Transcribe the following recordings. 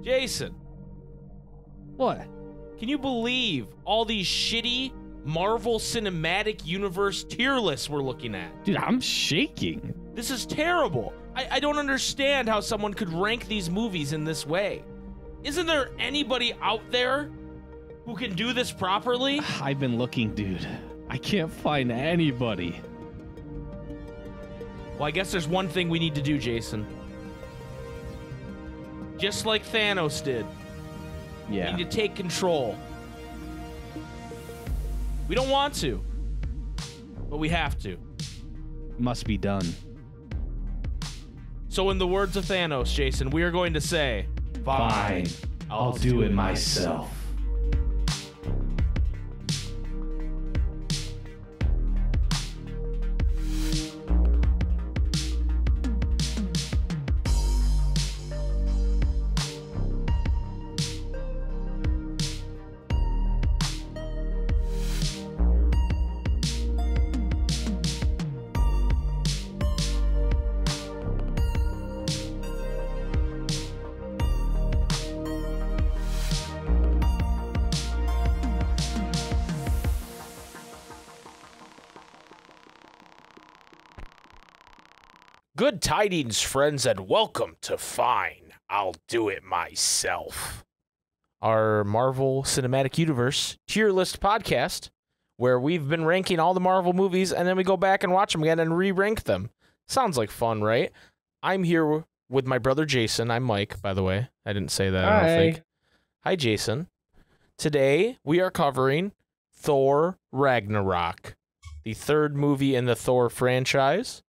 Jason. What? Can you believe all these shitty Marvel Cinematic Universe tier lists we're looking at? Dude, I'm shaking. This is terrible. I don't understand how someone could rank these movies in this way. Isn't there anybody out there who can do this properly? I've been looking, dude. I can't find anybody. Well, I guess there's one thing we need to do, Jason. Just like Thanos did. Yeah. We need to take control. We don't want to, but we have to. Must be done. So in the words of Thanos, Jason, we are going to say, Fine. I'll do it myself. Good tidings, friends, and welcome to Fine, I'll Do It Myself, our Marvel Cinematic Universe tier list podcast, where we've been ranking all the Marvel movies, and then we go back and watch them again and re-rank them. Sounds like fun, right? I'm here with my brother Jason. I'm Mike, by the way. I didn't say that, I don't think. Hi, Jason. Today, we are covering Thor Ragnarok, the third movie in the Thor franchise.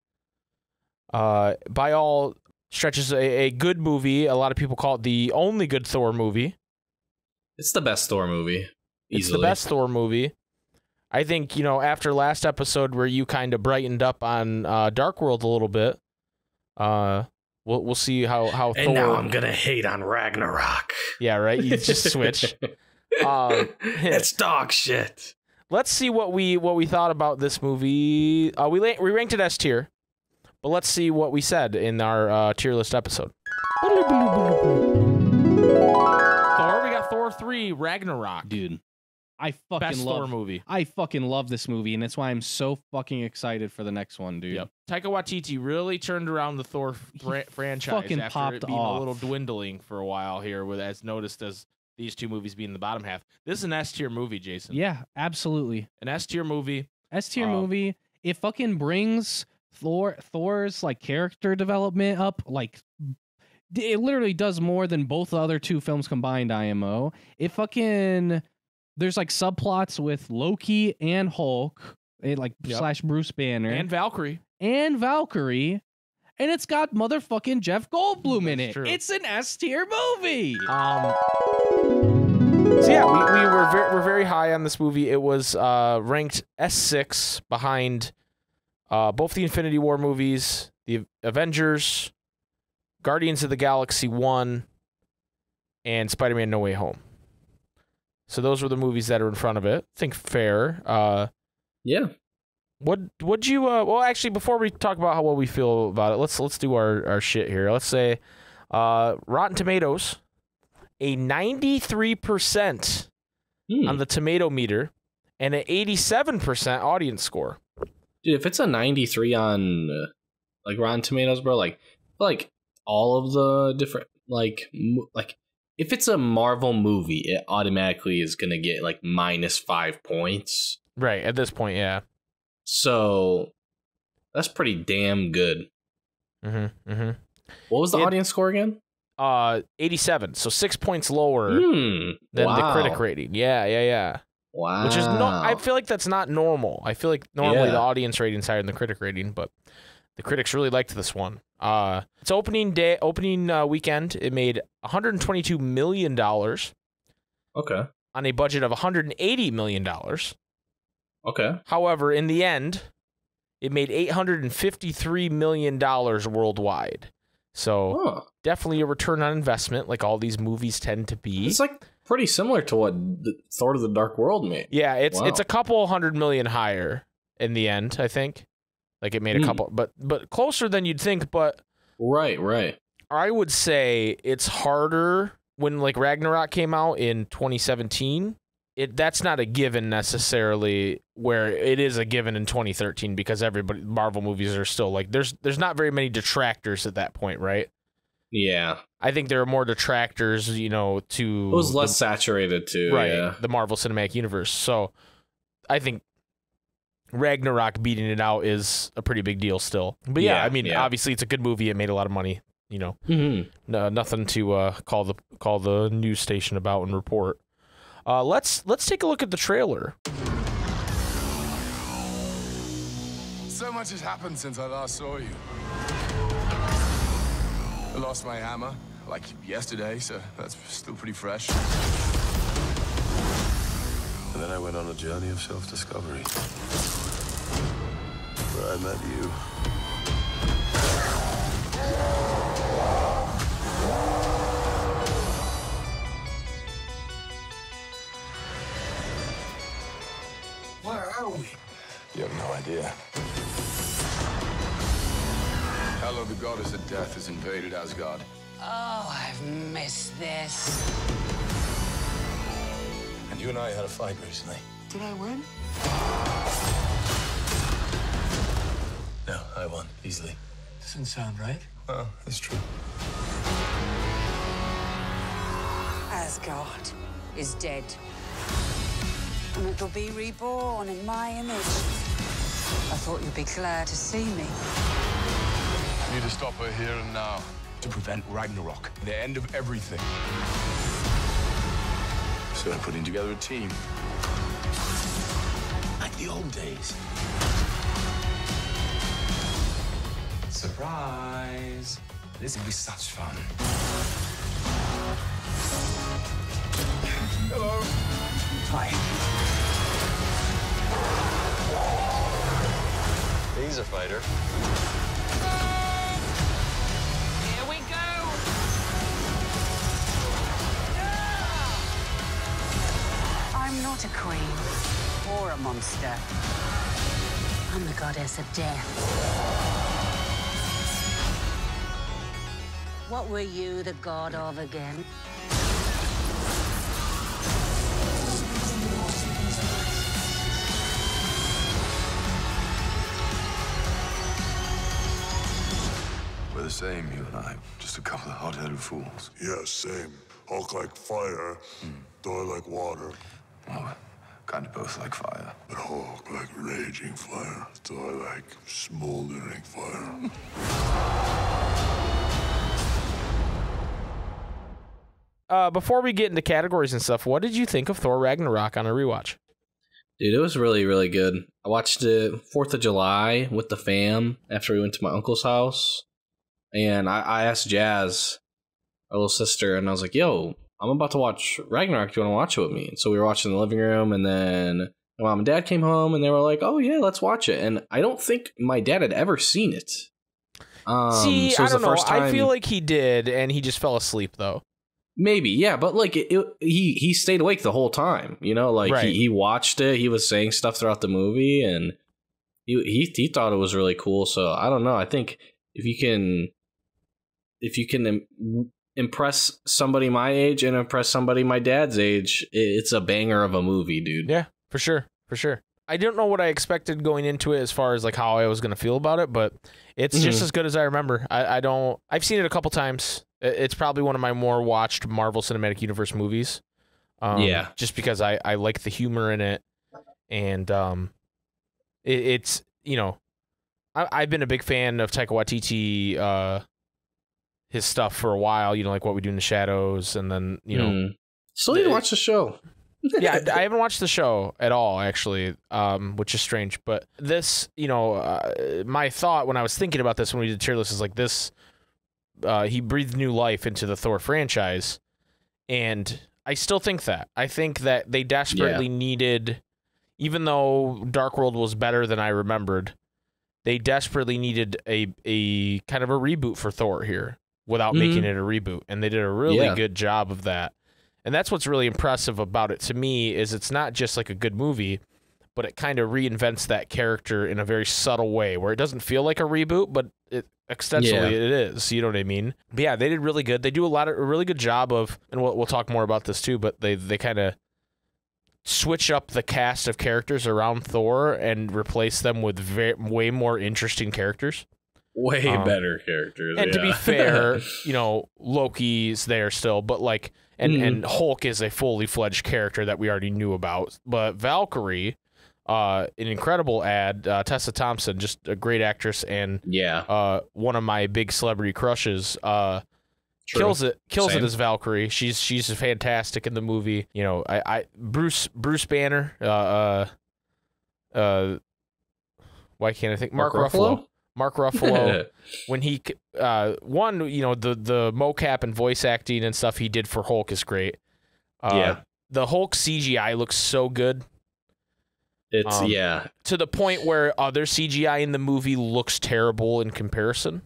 By all stretches, a good movie. A lot of people call it the only good Thor movie. It's the best Thor movie. Easily. It's the best Thor movie. I think, you know, after last episode where you kind of brightened up on Dark World a little bit, we'll see how and Thor... now I'm gonna hate on Ragnarok. Yeah, right? You just switch. It's dog shit. Let's see what we thought about this movie. We ranked it S tier. But let's see what we said in our tier list episode. Thor, we got Thor 3 Ragnarok. Dude, I fucking Best love Thor movie. I fucking love this movie, and that's why I'm so fucking excited for the next one, dude. Yep. Taika Waititi really turned around the Thor franchise fucking after popped it being off. a little dwindling for a while here, with as noticed as these two movies being in the bottom half. This is an S tier movie, Jason. Yeah, absolutely. An S tier movie. S tier movie. It fucking brings Thor's like character development up, like it literally does more than both the other two films combined. IMO. It fucking there's like subplots with Loki and Hulk, slash Bruce Banner And Valkyrie. and it's got motherfucking Jeff Goldblum in it. True. It's an S tier movie. So yeah, we're very high on this movie. It was ranked S6 behind both the Infinity War movies, the Avengers, Guardians of the Galaxy 1, and Spider-Man No Way Home. So those were the movies that are in front of it. I think fair. Yeah. Would you well, actually, before we talk about what we feel about it, let's do our shit here. Let's say Rotten Tomatoes, a 93% on the tomato meter and an 87% audience score. Dude, if it's a 93 on like Rotten Tomatoes, bro, like all of the different like if it's a Marvel movie, it automatically is gonna get like -5 points. Right, at this point, yeah. So that's pretty damn good. What was the audience score again? 87, so 6 points lower than the critic rating. Yeah. Wow. Which is I feel like that's not normal. I feel like normally the audience rating's higher than the critic rating, but the critics really liked this one. Its opening weekend, it made $122 million. Okay. On a budget of $180 million. Okay. However, in the end, it made $853 million worldwide. So definitely a return on investment, like all these movies tend to be. It's like pretty similar to what Thor: The Dark World made. Yeah, it's a couple $100 million higher in the end, I think. Like it made a couple, but closer than you'd think. But right. I would say it's harder when like Ragnarok came out in 2017, that's not a given necessarily, where it is a given in 2013, because Marvel movies are still like, there's not very many detractors at that point, right? Yeah. I think there are more detractors, to... It was less saturated, too. Right, yeah. the Marvel Cinematic Universe. So I think Ragnarok beating it out is a pretty big deal still. But yeah, I mean, obviously it's a good movie. It made a lot of money, No, nothing to call the news station about and report. Let's take a look at the trailer. So much has happened since I last saw you. I lost my hammer, like yesterday, so that's still pretty fresh. And then I went on a journey of self-discovery, where I met you. Where are we? You have no idea. Hela, the goddess of death, has invaded Asgard. Oh, I've missed this. And you and I had a fight recently. Did I win? No, I won, easily. Doesn't sound right. Well, it's true. Asgard is dead. And it'll be reborn in my image. I thought you'd be glad to see me. I need to stop her here and now. To prevent Ragnarok, the end of everything. So I'm putting together a team. Like the old days. Surprise! This will be such fun. Hello. Hi. He's a fighter. Here we go! I'm not a queen or a monster. I'm the goddess of death. What were you the god of again? We're the same, you and I. Just a couple of hot-headed fools. Yeah, same. Hulk like fire, Thor like water. Well, we're kind of both like fire. But Hulk like raging fire, Thor like smoldering fire. Before we get into categories and stuff, what did you think of Thor Ragnarok on a rewatch? Dude, it was really, really good. I watched it 4th of July with the fam after we went to my uncle's house. And I asked Jazz, our little sister, and I was like, yo, I'm about to watch Ragnarok. Do you want to watch it with me? And so we were watching in the living room, and then my mom and dad came home, and they were like, oh, yeah, let's watch it. And I don't think my dad had ever seen it. See, so I don't know. Time... I feel like he did, and he just fell asleep, though. Maybe, yeah, but like he stayed awake the whole time, like right. he watched it. He was saying stuff throughout the movie, and he thought it was really cool. So I don't know. I think if you can impress somebody my age and impress somebody my dad's age, it's a banger of a movie, dude. Yeah, for sure. I don't know what I expected going into it as far as like how I was going to feel about it, but it's just as good as I remember. I've seen it a couple times. It's probably one of my more watched Marvel Cinematic Universe movies. Yeah. Just because I like the humor in it. And it's, I've been a big fan of Taika Waititi, his stuff for a while, like What We Do in the Shadows. And then, Still need to watch the show. Yeah, I haven't watched the show at all, actually, which is strange. But this, my thought when I was thinking about this when we did tier list is like this, he breathed new life into the Thor franchise. And I still think that. I think that they desperately needed, even though Dark World was better than I remembered, they desperately needed a kind of a reboot for Thor here without making it a reboot. And they did a really good job of that. And that's what's really impressive about it to me is it's not just like a good movie, but it kind of reinvents that character in a very subtle way where it doesn't feel like a reboot, but it extensively it is. You know what I mean? But yeah, they did really good. They do a really good job of, and we'll talk more about this too, but they kind of switch up the cast of characters around Thor and replace them with way more interesting characters. Way better characters. And to be fair, you know, Loki's there still, but like, and Hulk is a fully fledged character that we already knew about. But Valkyrie, an incredible ad. Tessa Thompson, just a great actress, and one of my big celebrity crushes. Kills it as Valkyrie. She's fantastic in the movie. You know, Bruce Banner. Why can't I think? Mark Ruffalo. Mark Ruffalo, when he you know, the mocap and voice acting and stuff he did for Hulk is great. The Hulk CGI looks so good. It's to the point where other CGI in the movie looks terrible in comparison.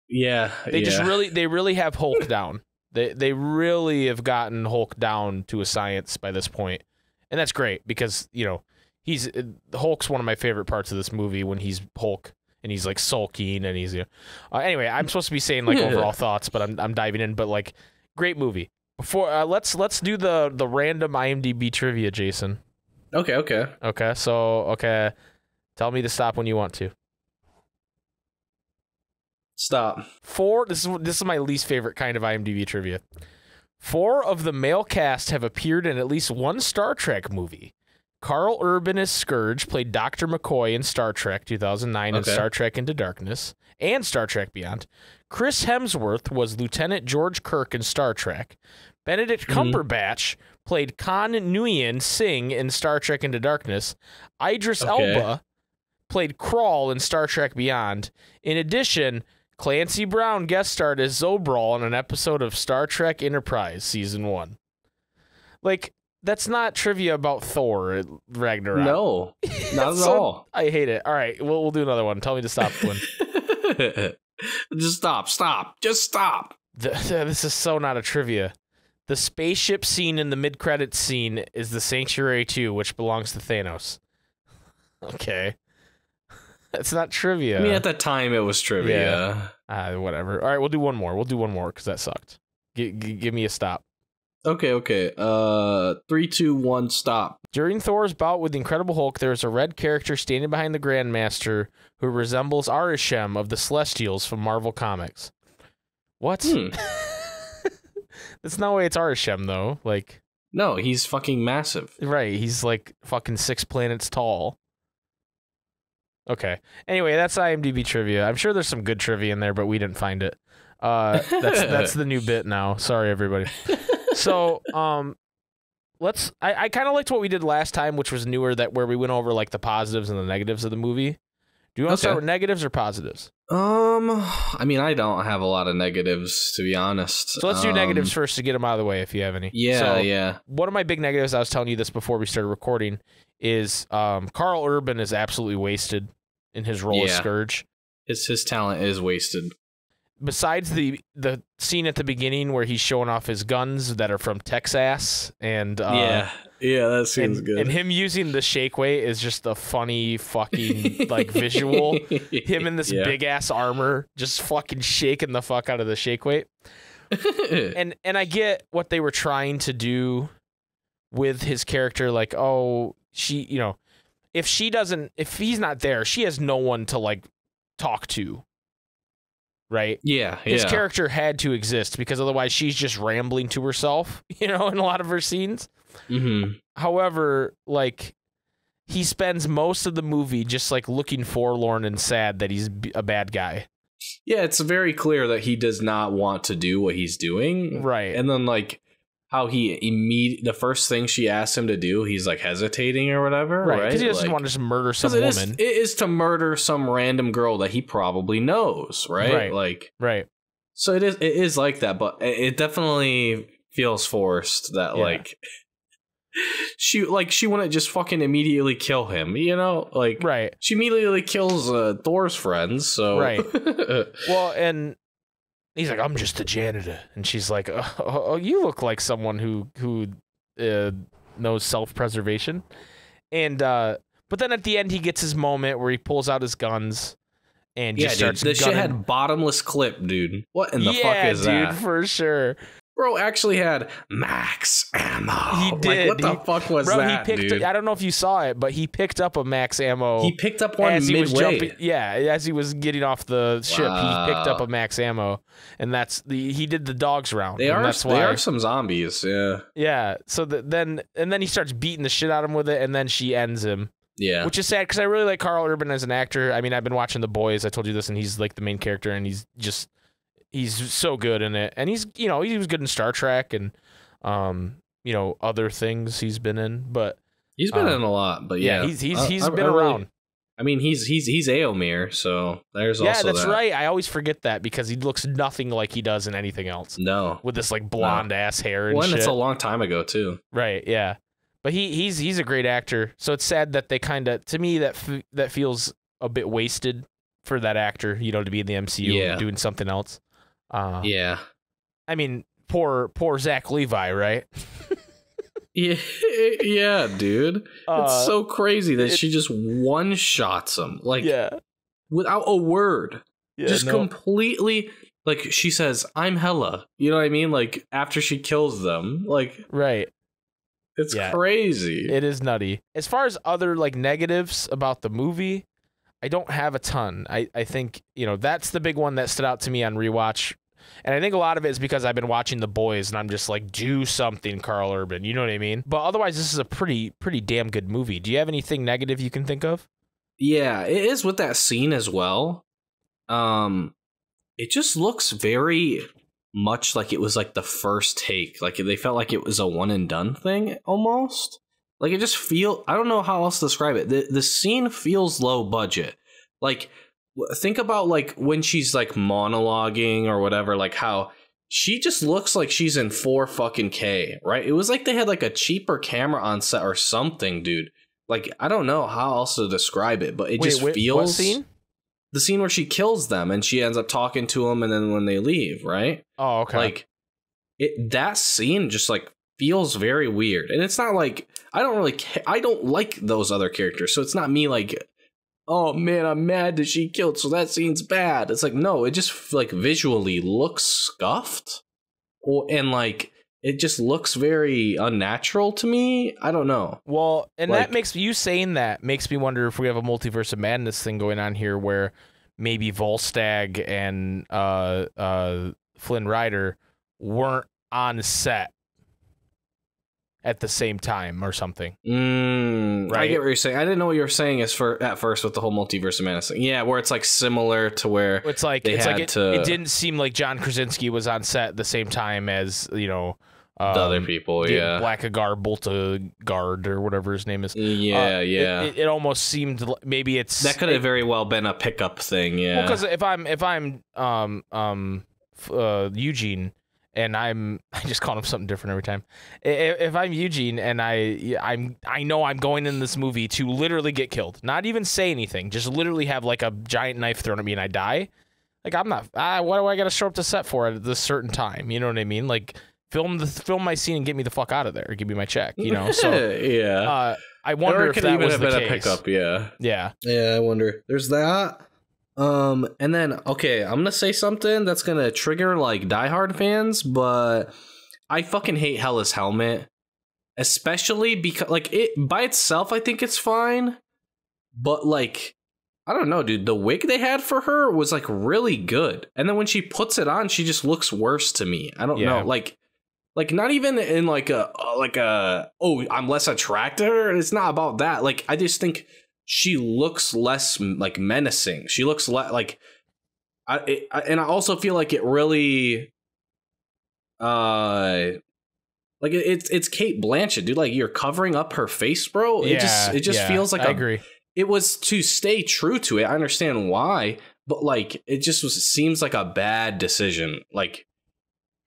They really have Hulk down. They really have gotten Hulk down to a science by this point, and that's great because, you know, Hulk's one of my favorite parts of this movie when he's Hulk and he's like sulking and he's anyway. I'm supposed to be saying like overall thoughts, but I'm diving in. But like, great movie. Before let's do the random IMDb trivia, Jason. Okay. So tell me to stop when you want to. Stop. This is my least favorite kind of IMDb trivia. 4 of the male cast have appeared in at least one Star Trek movie. Carl Urban as Scourge played Dr. McCoy in Star Trek 2009 and Star Trek Into Darkness and Star Trek Beyond. Chris Hemsworth was Lieutenant George Kirk in Star Trek. Benedict Cumberbatch played Khan Nguyen Singh in Star Trek Into Darkness. Idris Elba played Krall in Star Trek Beyond. In addition, Clancy Brown guest starred as Zobral in an episode of Star Trek Enterprise Season 1. Like, that's not trivia about Thor Ragnarok. No, not at all. I hate it. All right, we'll do another one. Tell me to stop, Quinn. Just stop. Just stop. This is so not a trivia. The spaceship scene in the mid-credits scene is the Sanctuary 2, which belongs to Thanos. Okay. That's not trivia. I mean, at that time, it was trivia. Yeah. Whatever. All right, we'll do one more. Because that sucked. Give me a stop. Okay. 3, 2, 1, stop. During Thor's bout with the Incredible Hulk, there is a red character standing behind the Grandmaster who resembles Arishem of the Celestials from Marvel Comics. What? That's no way it's Arishem, though. Like, no, he's fucking massive. Right, he's like fucking 6 planets tall. Okay. Anyway, that's IMDb trivia. I'm sure there's some good trivia in there, but we didn't find it. That's the new bit now. Sorry, everybody. So, I kind of liked what we did last time, which was newer, where we went over like the positives and the negatives of the movie. Do you want to start with negatives or positives? I mean, I don't have a lot of negatives, to be honest. So let's do negatives first to get them out of the way, if you have any. Yeah. One of my big negatives, I was telling you this before we started recording, is Carl Urban is absolutely wasted in his role as Scourge. His talent is wasted. Besides the scene at the beginning where he's showing off his guns that are from Texas, and that seems good. And him using the shake weight is just a funny fucking like visual. Him in this big ass armor just fucking shaking the fuck out of the shake weight. and I get what they were trying to do with his character, like, oh, she, you know, if he's not there, she has no one to like talk to. Right? Yeah. His character had to exist because otherwise she's just rambling to herself, you know, in a lot of her scenes. Mm-hmm. However, like, he spends most of the movie just like looking forlorn and sad that he's a bad guy. Yeah, it's very clear that he does not want to do what he's doing. Right. And then like how the first thing she asks him to do, he's like hesitating or whatever. Right. Because he doesn't want to just murder some woman. It is to murder some random girl that he probably knows. Right. Right. So it is like that, but it definitely feels forced that like she wouldn't just fucking immediately kill him, you know? Like, right. She immediately kills Thor's friends. So right. Well, and he's like, I'm just a janitor. And she's like, oh, you look like someone who knows self-preservation. And but then at the end he gets his moment where he pulls out his guns and just starts dude. This gunning. shit had bottomless clip, dude. What in the fuck is dude, that? for sure. Bro actually had max ammo. He did. Like, what the fuck was that, dude? I don't know if you saw it, but he picked up a max ammo. He picked up one as midway. he was jumping. Yeah, as he was getting off the ship, he picked up a max ammo, and he did the dogs round. They are some zombies. Yeah. Yeah. So then he starts beating the shit out of him with it, and then she ends him. Yeah. Which is sad because I really like Karl Urban as an actor. I mean, I've been watching The Boys. I told you this, and he's like the main character, and he's so good in it. And he was good in Star Trek and other things he's been in. But he's been in a lot. But yeah, he's been around. I mean, he's Aomir, so there's also that's right. I always forget that because he looks nothing like he does in anything else. No, with this like blonde ass hair and shit. It's a long time ago too. Right. Yeah. But he's a great actor, so it's sad that they kind of, to me, that feels a bit wasted for that actor, to be in the MCU doing something else. Yeah. I mean, poor Zach Levi, right? yeah, dude. It's so crazy that she just one-shots him, without a word. Completely, like, she says, "I'm Hela." You know what I mean? Like, after she kills them, like, right. It's crazy. It is nutty. As far as other like negatives about the movie, I don't have a ton. I think, that's the big one that stood out to me on rewatch. And I think a lot of it is because I've been watching The Boys and I'm just like, do something, Karl Urban. You know what I mean? But otherwise, this is a pretty damn good movie. Do you have anything negative you can think of? Yeah, it is with that scene as well. It just looks very much like it was like the first take. Like they felt like it was a one and done thing almost. Like it just I don't know how else to describe it. The scene feels low budget. Like think about like when she's like monologuing or whatever, like how she just looks like she's in 4K, right? It was like they had like a cheaper camera on set or something, dude. Like I don't know how else to describe it, but it just feels. What scene? The scene where she kills them and she ends up talking to them, and then when they leave, right? Oh, okay. Like that scene just like feels very weird, and it's not like I don't like those other characters, so it's not me like, oh man, I'm mad that she killed, so that scene's bad. It's like no, it just like visually looks scuffed, and like it just looks very unnatural to me. I don't know. Well, and like, that makes you saying that makes me wonder if we have a multiverse of madness thing going on here, where maybe Volstagg and Flynn Rider weren't on set at the same time or something. Right? I get what you're saying. I didn't know what you were saying at first with the whole multiverse of madness thing. Yeah, where it's like similar to where it didn't seem like John Krasinski was on set at the same time as the other people, Blackagar, Boltagard, or whatever his name is. Yeah. It almost seemed maybe that could have very well been a pickup thing. Yeah, because if I'm Eugene, and I just call him something different every time. If I'm Eugene and I know I'm going in this movie to literally get killed, not even say anything, just literally have like a giant knife thrown at me and I die. Like I'm not. What do I got to show up to set for at this certain time? You know what I mean? Like. Film my scene and get me the fuck out of there. Give me my check, So yeah, I wonder if that was the case. A pickup, yeah. I wonder. There's that. And then okay, I'm gonna say something that's gonna trigger like diehard fans, but I fucking hate Hela's helmet, especially because like it by itself, I think it's fine, but like. I don't know, dude. The wig they had for her was like really good, and then when she puts it on, she just looks worse to me. I don't know, like not even in like a oh, I'm less attractive. It's not about that. Like I just think she looks less like menacing. She looks like and I also feel like it really like it's Cate Blanchett, dude. Like you're covering up her face, bro. It just feels like I agree. It was to stay true to it. I understand why, but like it just seems like a bad decision. Like,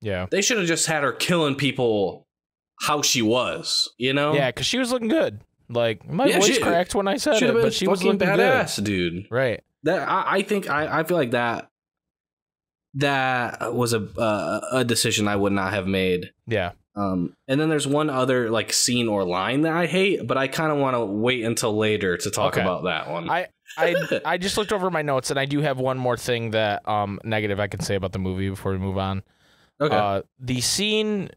yeah, they should have just had her killing people how she was, Yeah, because she was looking good. Like my voice cracked when I said it, but she was looking badass, good, dude. Right. That I think I feel like that was a decision I would not have made. Yeah. And then there's one other like scene or line that I hate, but I kind of want to wait until later to talk about that one. I just looked over my notes, and I do have one more thing that negative I can say about the movie before we move on. Okay. The scene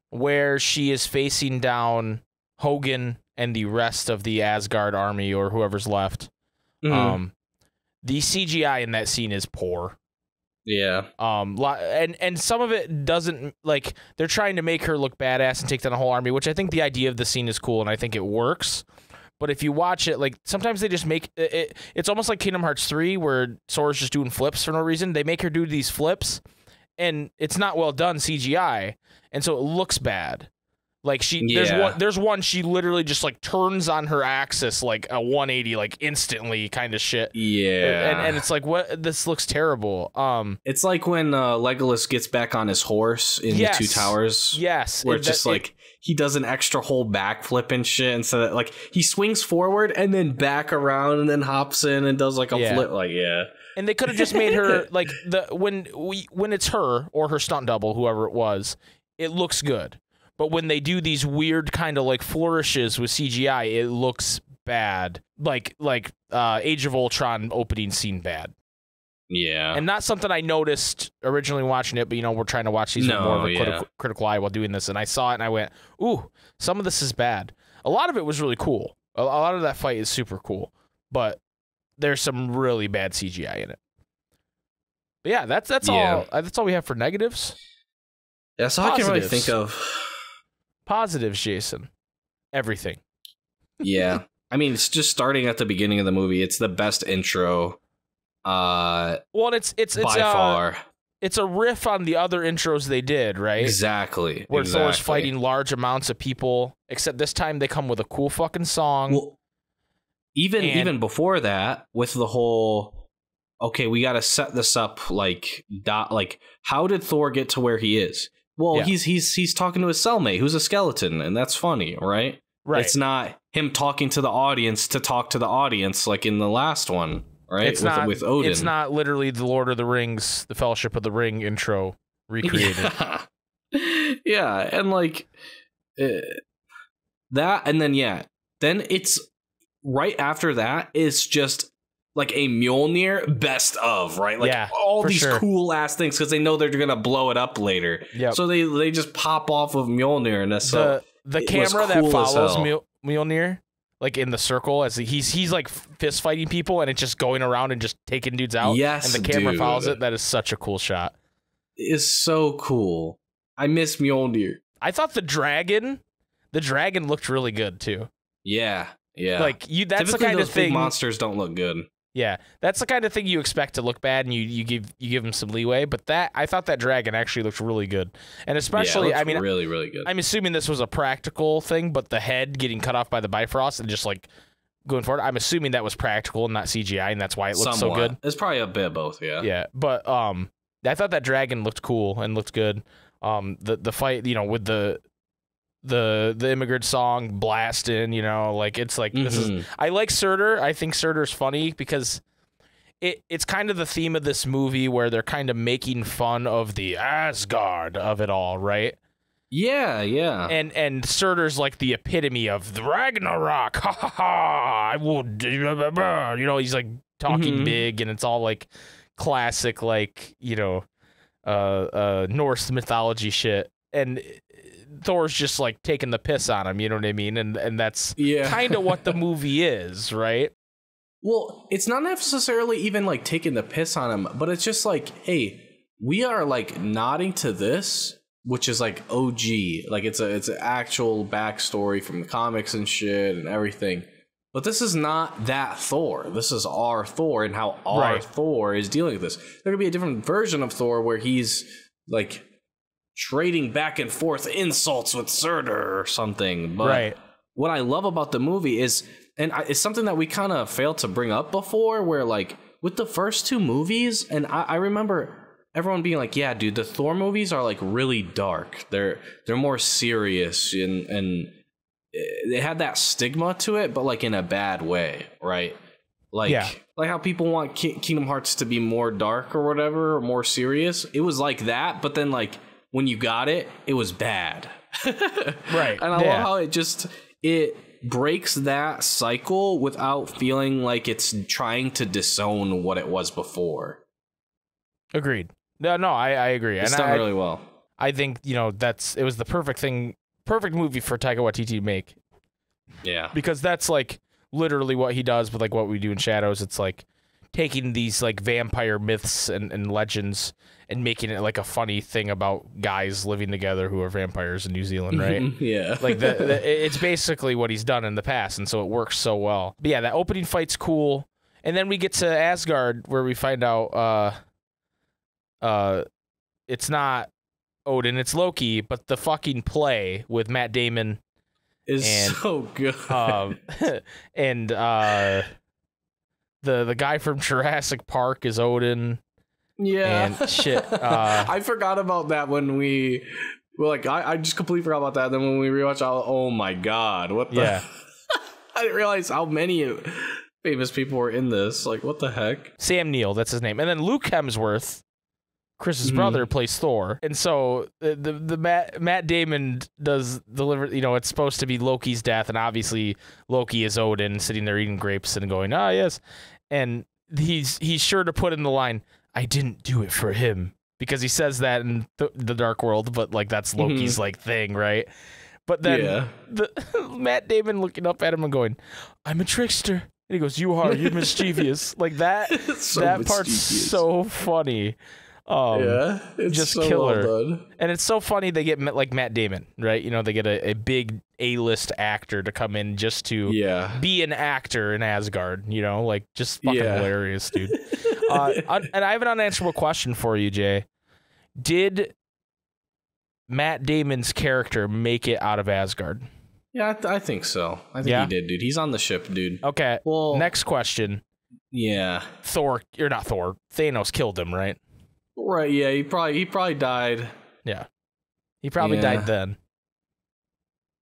where she is facing down Hogan and the rest of the Asgard army or whoever's left. Mhm. The CGI in that scene is poor. Yeah. And some of it doesn't, like, they're trying to make her look badass and take down a whole army, which I think the idea of the scene is cool and I think it works. But if you watch it, like, sometimes they just make it, it's almost like Kingdom Hearts 3 where Sora's just doing flips for no reason. They make her do these flips and it's not well done CGI. And so it looks bad. Like there's one she literally just like turns on her axis like a 180 like instantly kind of shit. Yeah. And it's like, what, this looks terrible. It's like when Legolas gets back on his horse in the Two Towers. Yes. Where it's just like he does an extra whole backflip and shit instead of like he swings forward and then back around and then hops in and does like a flip. Like, And they could have just made her like when it's her or her stunt double, whoever it was, it looks good. But when they do these weird kind of like flourishes with CGI, it looks bad. Like Age of Ultron opening scene bad. Yeah. And not something I noticed originally watching it, but we're trying to watch these with more of a critical eye while doing this. And I saw it and I went, ooh, some of this is bad. A lot of it was really cool. A lot of that fight is super cool. But there's some really bad CGI in it. But yeah, that's all. That's all we have for negatives. Yeah, so I can really think of positives, Jason. Everything. Yeah. I mean, it's just starting at the beginning of the movie. It's the best intro. Well, it's by far. It's a riff on the other intros they did, right? Exactly. Where Thor's fighting large amounts of people, except this time they come with a cool fucking song. Well, even before that, with the whole, okay, we got to set this up like how did Thor get to where he is? Well, he's talking to his cellmate, who's a skeleton, and that's funny, right? Right. It's not him talking to the audience to talk to the audience like in the last one, right? It's with Odin. It's not literally the Lord of the Rings, the Fellowship of the Ring intro recreated. Yeah, and like that, and then it's right after that is just like a Mjolnir best of, right? Like all these cool ass things because they know they're gonna blow it up later. Yep. So they just pop off of Mjolnir, and that's the camera that follows Mjolnir, like in the circle as he's like fist fighting people, and it's just going around and just taking dudes out. Yes, and the camera follows it. That is such a cool shot. It's so cool. I miss Mjolnir. I thought the dragon looked really good too. Yeah. Like that's typically the kind those of thing. Big monsters don't look good. Yeah, that's the kind of thing you expect to look bad, and you give them some leeway. But I thought that dragon actually looked really good, and especially, I mean, really, really good. I'm assuming this was a practical thing, but the head getting cut off by the Bifrost and just like going forward, I'm assuming that was practical and not CGI, and that's why it looked so good. It's probably a bit of both, yeah. Yeah, but I thought that dragon looked cool and looked good. The fight, with the immigrant song blasting, like it's like this is. I like Surtur. I think Surtur's funny because it's kind of the theme of this movie where they're kind of making fun of the Asgard of it all, right? Yeah. And Surtur's like the epitome of the Ragnarok. Ha ha ha! I will, he's like talking big, and it's all like classic, like Norse mythology shit, and Thor's just like taking the piss on him, you know what I mean? And that's kind of what the movie is, right? Well, it's not necessarily even like taking the piss on him, but it's just like, hey, we are like nodding to this, which is like OG, like it's an actual backstory from the comics and shit and everything. But this is not that Thor. This is our Thor and how our Thor is dealing with this. There could be a different version of Thor where he's like trading back and forth insults with Surtur or something. But what I love about the movie is, and it's something that we kind of failed to bring up before, where like with the first two movies, and I remember everyone being like, yeah, dude, the Thor movies are like really dark. They're more serious and they had that stigma to it, but like in a bad way, right? Like how people want Kingdom Hearts to be more dark or whatever, or more serious. It was like that, but then like when you got it, it was bad. Right. And I love how it breaks that cycle without feeling like it's trying to disown what it was before. Agreed. No, I agree. It's and done really well. I think, it was the perfect movie for Taika Waititi to make. Yeah. Because that's like literally what he does with like what we do in Shadows. It's like taking these like vampire myths and legends and making it like a funny thing about guys living together who are vampires in New Zealand, right? Yeah. Like it's basically what he's done in the past, and so it works so well. But yeah, that opening fight's cool. And then we get to Asgard where we find out it's not Odin, it's Loki, but the fucking play with Matt Damon is so good. And the guy from Jurassic Park is Odin. Yeah. And shit. I forgot about that when we were like, I just completely forgot about that. Then when we rewatched, oh my god, what the? Yeah. I didn't realize how many famous people were in this. Like, what the heck? Sam Neill, that's his name. And then Luke Hemsworth, Chris's brother, plays Thor. And so the Matt Damon does deliver, it's supposed to be Loki's death, and obviously Loki is Odin sitting there eating grapes and going, "Ah, yes." And he's sure to put in the line, "I didn't do it for him," because he says that in the Dark World, but like that's Loki's like thing, right? But then Matt Damon looking up at him and going, "I'm a trickster." And he goes, "You're mischievous." Like that. That part's so funny. It's just so killer. well done. And it's so funny they get like Matt Damon, right? They get a big A-list actor to come in just to be an actor in Asgard, like just fucking hilarious, dude. And I have an unanswerable question for you, Jay. Did Matt Damon's character make it out of Asgard? Yeah, I think so. I think he did, dude. He's on the ship, dude. Okay. Well, next question. Yeah. Thanos killed him, right? Right, yeah, he probably died. Yeah. He probably died then.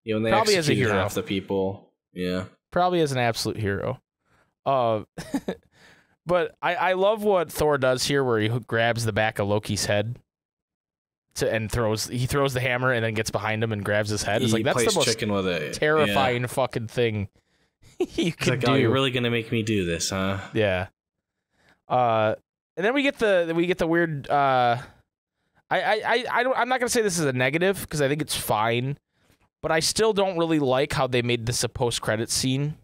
When they probably as a executed hero. half the people. Yeah. Probably as an absolute hero. But I love what Thor does here, where he grabs the back of Loki's head and throws the hammer and then gets behind him and grabs his head. It's like that's the most chicken with it. terrifying fucking thing you could do. Oh, you're really gonna make me do this, huh? Yeah. And then we get the weird. I'm not gonna say this is a negative because I think it's fine, but I still don't really like how they made this a post-credit scene.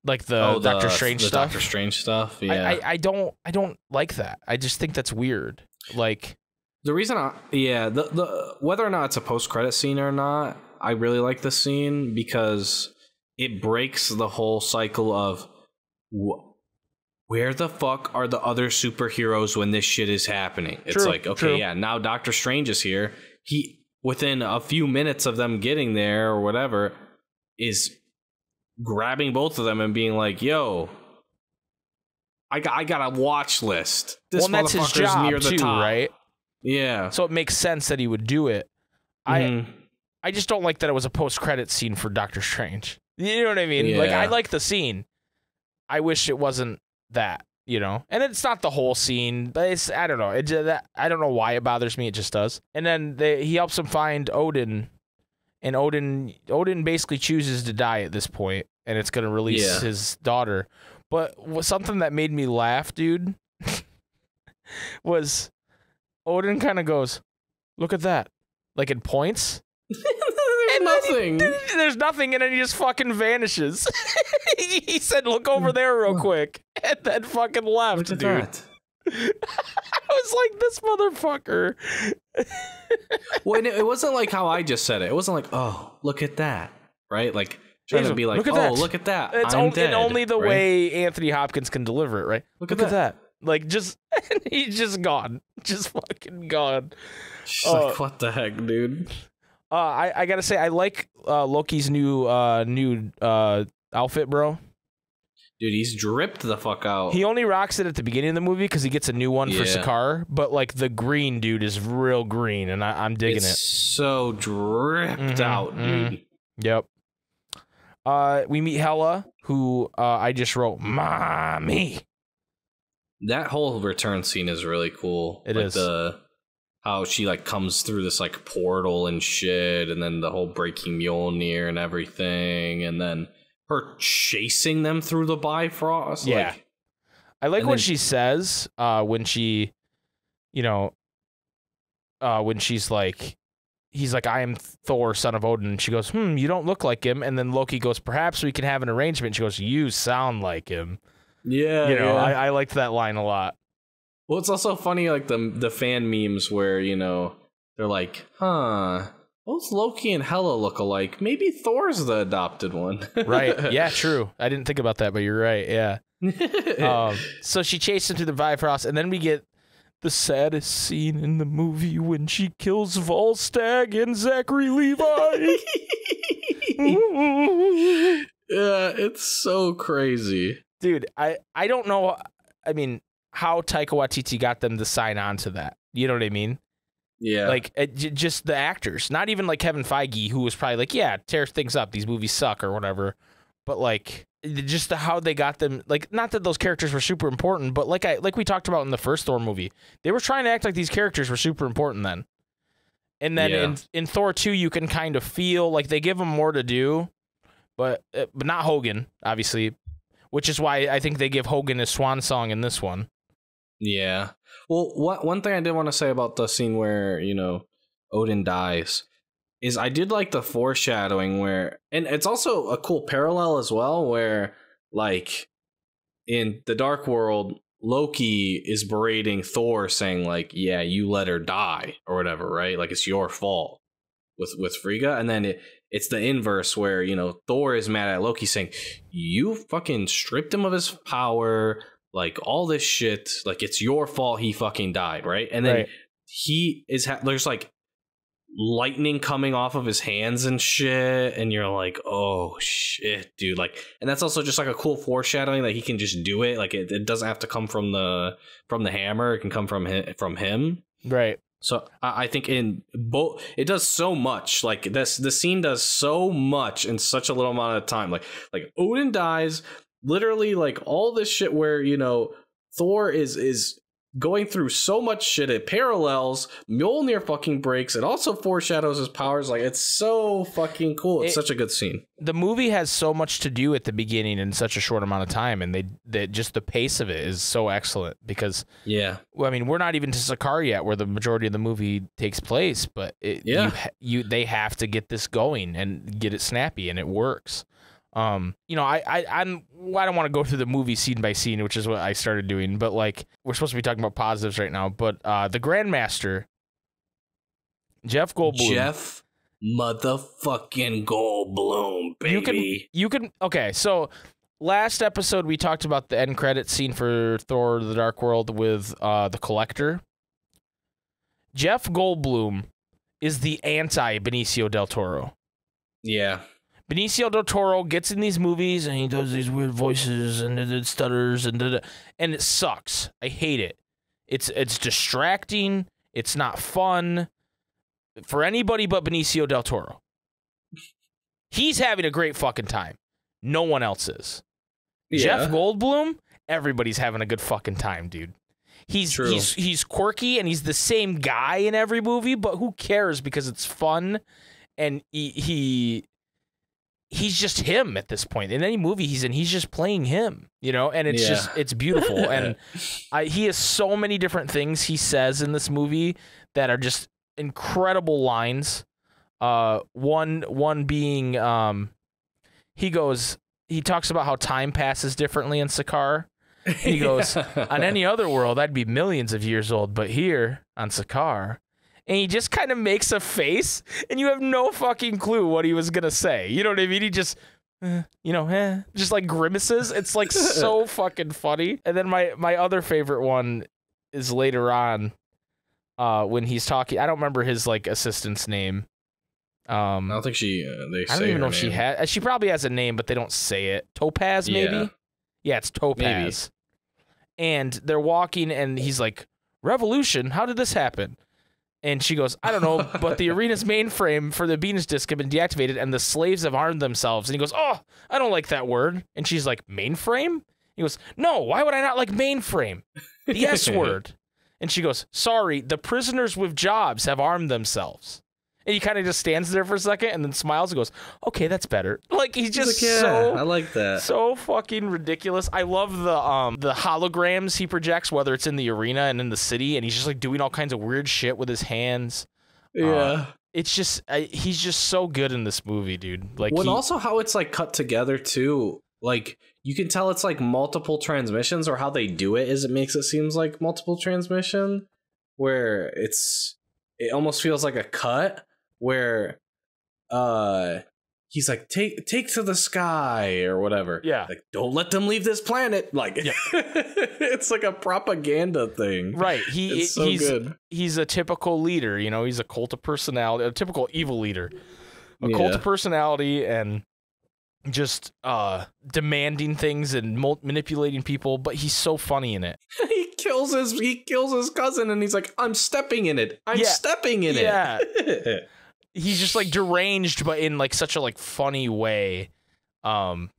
Like the Doctor Strange stuff. Doctor Strange stuff. Yeah. I don't like that. I just think that's weird. Like the reason the whether or not it's a post-credit scene or not, I really like this scene because it breaks the whole cycle of where the fuck are the other superheroes when this shit is happening? It's like, okay, yeah, now Doctor Strange is here. He, within a few minutes of them getting there or whatever, is grabbing both of them and being like, yo, I got a watch list. This that's his job near the too, top. right? Yeah. So it makes sense that he would do it. I just don't like that it was a post-credit scene for Doctor Strange. You know what I mean? Yeah. Like, I like the scene. I wish it wasn't that, and it's not the whole scene, but it's, I don't know. I don't know why it bothers me. It just does. And then he helps him find Odin, and Odin basically chooses to die at this point, and it's going to release his daughter. But something that made me laugh, dude, was Odin kind of goes, "Look at that," like it points. There's nothing. There's nothing, and then he just fucking vanishes. He said, "Look over there real quick," and then fucking left, dude. That? I was like, this motherfucker. Well, it wasn't like how I just said it. It wasn't like, "Oh, look at that," right? Like trying to be like, look at "Oh, that. look at that." It's only the right? way Anthony Hopkins can deliver it, right? Look at that. Like, just he's just gone, just fucking gone. She's like, what the heck, dude? I gotta say, I like Loki's new outfit, bro. Dude, he's dripped the fuck out. He only rocks it at the beginning of the movie because he gets a new one for Sakaar, but like the green dude is real green, and I'm digging it. So dripped out, dude. Yep. We meet Hela, who I just wrote, "Mommy." That whole return scene is really cool. It like is. how she like comes through this like portal and shit, and then the whole breaking Mjolnir and everything, and then her chasing them through the Bifrost. Yeah. Like, I like what she says when she, when she's like, he's like, I am Thor, son of Odin. And she goes, you don't look like him. And then Loki goes, perhaps we can have an arrangement. She goes, you sound like him. Yeah. I liked that line a lot. Well, it's also funny, like the fan memes where, they're like, both Loki and Hela look alike. Maybe Thor's the adopted one. Right. Yeah, true. I didn't think about that, but you're right. Yeah. So she chased him through the Bifrost, and then we get the saddest scene in the movie when she kills Volstagg and Zachary Levi. Yeah, it's so crazy. Dude, I don't know. I mean, how Taika Waititi got them to sign on to that. You know what I mean? Yeah. Like, just the actors. Not even like Kevin Feige, who was probably like, yeah, tear things up. These movies suck or whatever. But, like, just how they got them. Like, not that those characters were super important, but like we talked about in the first Thor movie, they were trying to act like these characters were super important then. And then in Thor 2, you can kind of feel like they give them more to do, but not Hogan, obviously, which is why I think they give Hogan his swan song in this one. Yeah. Well, one thing I did want to say about the scene where, Odin dies is I did like the foreshadowing where, and it's also a cool parallel as well, where like in the Dark World, Loki is berating Thor saying like, yeah, you let her die or whatever, right? Like it's your fault with Frigga. And then it's the inverse where, Thor is mad at Loki saying, you fucking stripped him of his power, like all this shit, like it's your fault he fucking died, right? And then he is there's like lightning coming off of his hands and shit, and you're like, oh shit, dude. Like, and that's also just like a cool foreshadowing that he can just do it. Like it doesn't have to come from the hammer, it can come from him. Right. So I think in both, it does so much. Like the scene does so much in such a little amount of time. Like Odin dies. Literally, like all this shit where Thor is going through so much shit. It parallels. Mjolnir fucking breaks. It also foreshadows his powers. Like it's so fucking cool. It's such a good scene. The movie has so much to do at the beginning in such a short amount of time, and they just the pace of it is so excellent because I mean, we're not even to Sakaar yet, where the majority of the movie takes place, but they have to get this going and get it snappy, and it works. I don't want to go through the movie scene by scene, which is what I started doing, but like we're supposed to be talking about positives right now. But the Grandmaster, Jeff Goldblum, Jeff motherfucking Goldblum, baby. You can okay. So last episode we talked about the end credit scene for Thor: The Dark World with the Collector. Jeff Goldblum is the anti Benicio del Toro. Yeah. Benicio del Toro gets in these movies and he does these weird voices and it stutters and it sucks. I hate it. It's distracting. It's not fun for anybody but Benicio del Toro. He's having a great fucking time. No one else is. Yeah. Jeff Goldblum, everybody's having a good fucking time, dude. He's quirky and he's the same guy in every movie, but who cares because it's fun and he's just him at this point. In any movie he's in, he's just playing him, and it's it's beautiful. And he has so many different things he says in this movie that are just incredible lines. One being, he talks about how time passes differently in Sakaar. He goes, on any other world, I'd be millions of years old, but here on Sakaar, and he just kind of makes a face, and you have no fucking clue what he was gonna say. You know what I mean? He just, just like grimaces. It's like so fucking funny. And then my other favorite one is later on, when he's talking. I don't remember his like assistant's name. I don't think she. I don't even know if she has. She probably has a name, but they don't say it. Topaz, maybe. Yeah, it's Topaz. Maybe. And they're walking, and he's like, "Revolution? How did this happen?" And she goes, I don't know, but the arena's mainframe for the Venus disk have been deactivated and the slaves have armed themselves. And he goes, oh, I don't like that word. And she's like, mainframe? He goes, no, why would I not like mainframe? The S word. And she goes, sorry, the prisoners with jobs have armed themselves. And he kind of just stands there for a second and then smiles and goes, okay, that's better. Like, he's just I like that. So fucking ridiculous. I love the holograms he projects, whether it's in the arena and in the city, and he's just like doing all kinds of weird shit with his hands. Yeah. It's just, he's just so good in this movie, dude. Like, also how it's like cut together too. Like, you can tell it's like multiple transmissions, or how they do it is it makes it seems like multiple transmission, where it almost feels like a cut where he's like, take to the sky or whatever. Yeah. Like, don't let them leave this planet. Like, yeah. It's like a propaganda thing. Right. He's so good. He's a typical leader, you know, he's a cult of personality, a typical evil leader. A cult of personality and just demanding things and manipulating people, but he's so funny in it. He kills his cousin and he's like, I'm stepping in it. I'm stepping in it. He's just like deranged, but in like such a like funny way. And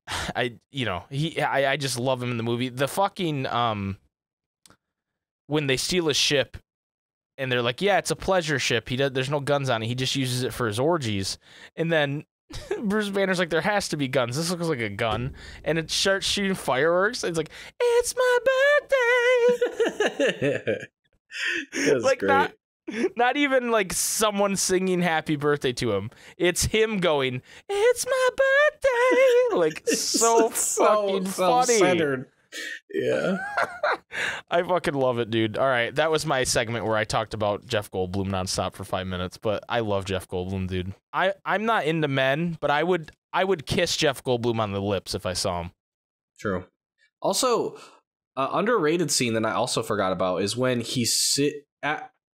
I, you know, I just love him in the movie. The fucking when they steal a ship and they're like, yeah, it's a pleasure ship. There's no guns on it. He just uses it for his orgies. And then Bruce Banner's like, there has to be guns. This looks like a gun. And it starts shooting fireworks. It's like, it's my birthday. That's like great. Not even like someone singing happy birthday to him. It's him going, it's my birthday. Like, so fucking funny. Centered. Yeah. I fucking love it, dude. All right, that was my segment where I talked about Jeff Goldblum nonstop for 5 minutes, but I love Jeff Goldblum, dude. I'm not into men, but I would kiss Jeff Goldblum on the lips if I saw him. True. Also, underrated scene that I also forgot about is when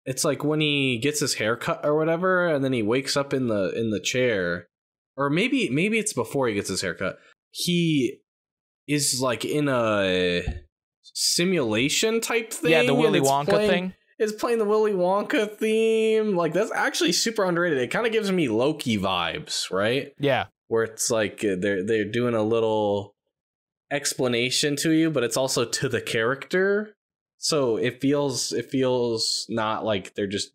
it's like when he gets his hair cut or whatever, and then he wakes up in the chair, or maybe it's before he gets his haircut. He is like in a simulation type thing. Yeah, the Willy Wonka thing. It's playing the Willy Wonka theme. Like, that's actually super underrated. It kind of gives me Loki vibes, right? Yeah, where it's like they're doing a little explanation to you, but it's also to the character. So it feels not like they're just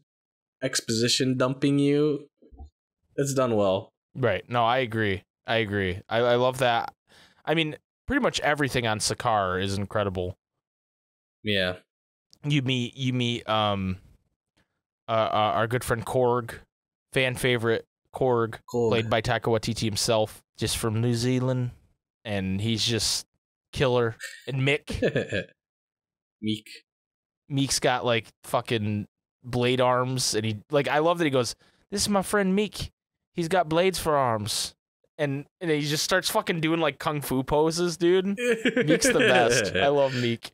exposition dumping you. It's done well. Right. No, I agree. I love that. I mean, pretty much everything on Sakaar is incredible. Yeah. You meet our good friend Korg, fan favorite Korg, played by Taika Waititi himself, just from New Zealand, and he's just killer. And Mick. Meek's got like fucking blade arms, and I love that he goes, this is my friend Meek. He's got blades for arms. And he just starts fucking doing like kung fu poses, dude. Meek's the best. I love Meek.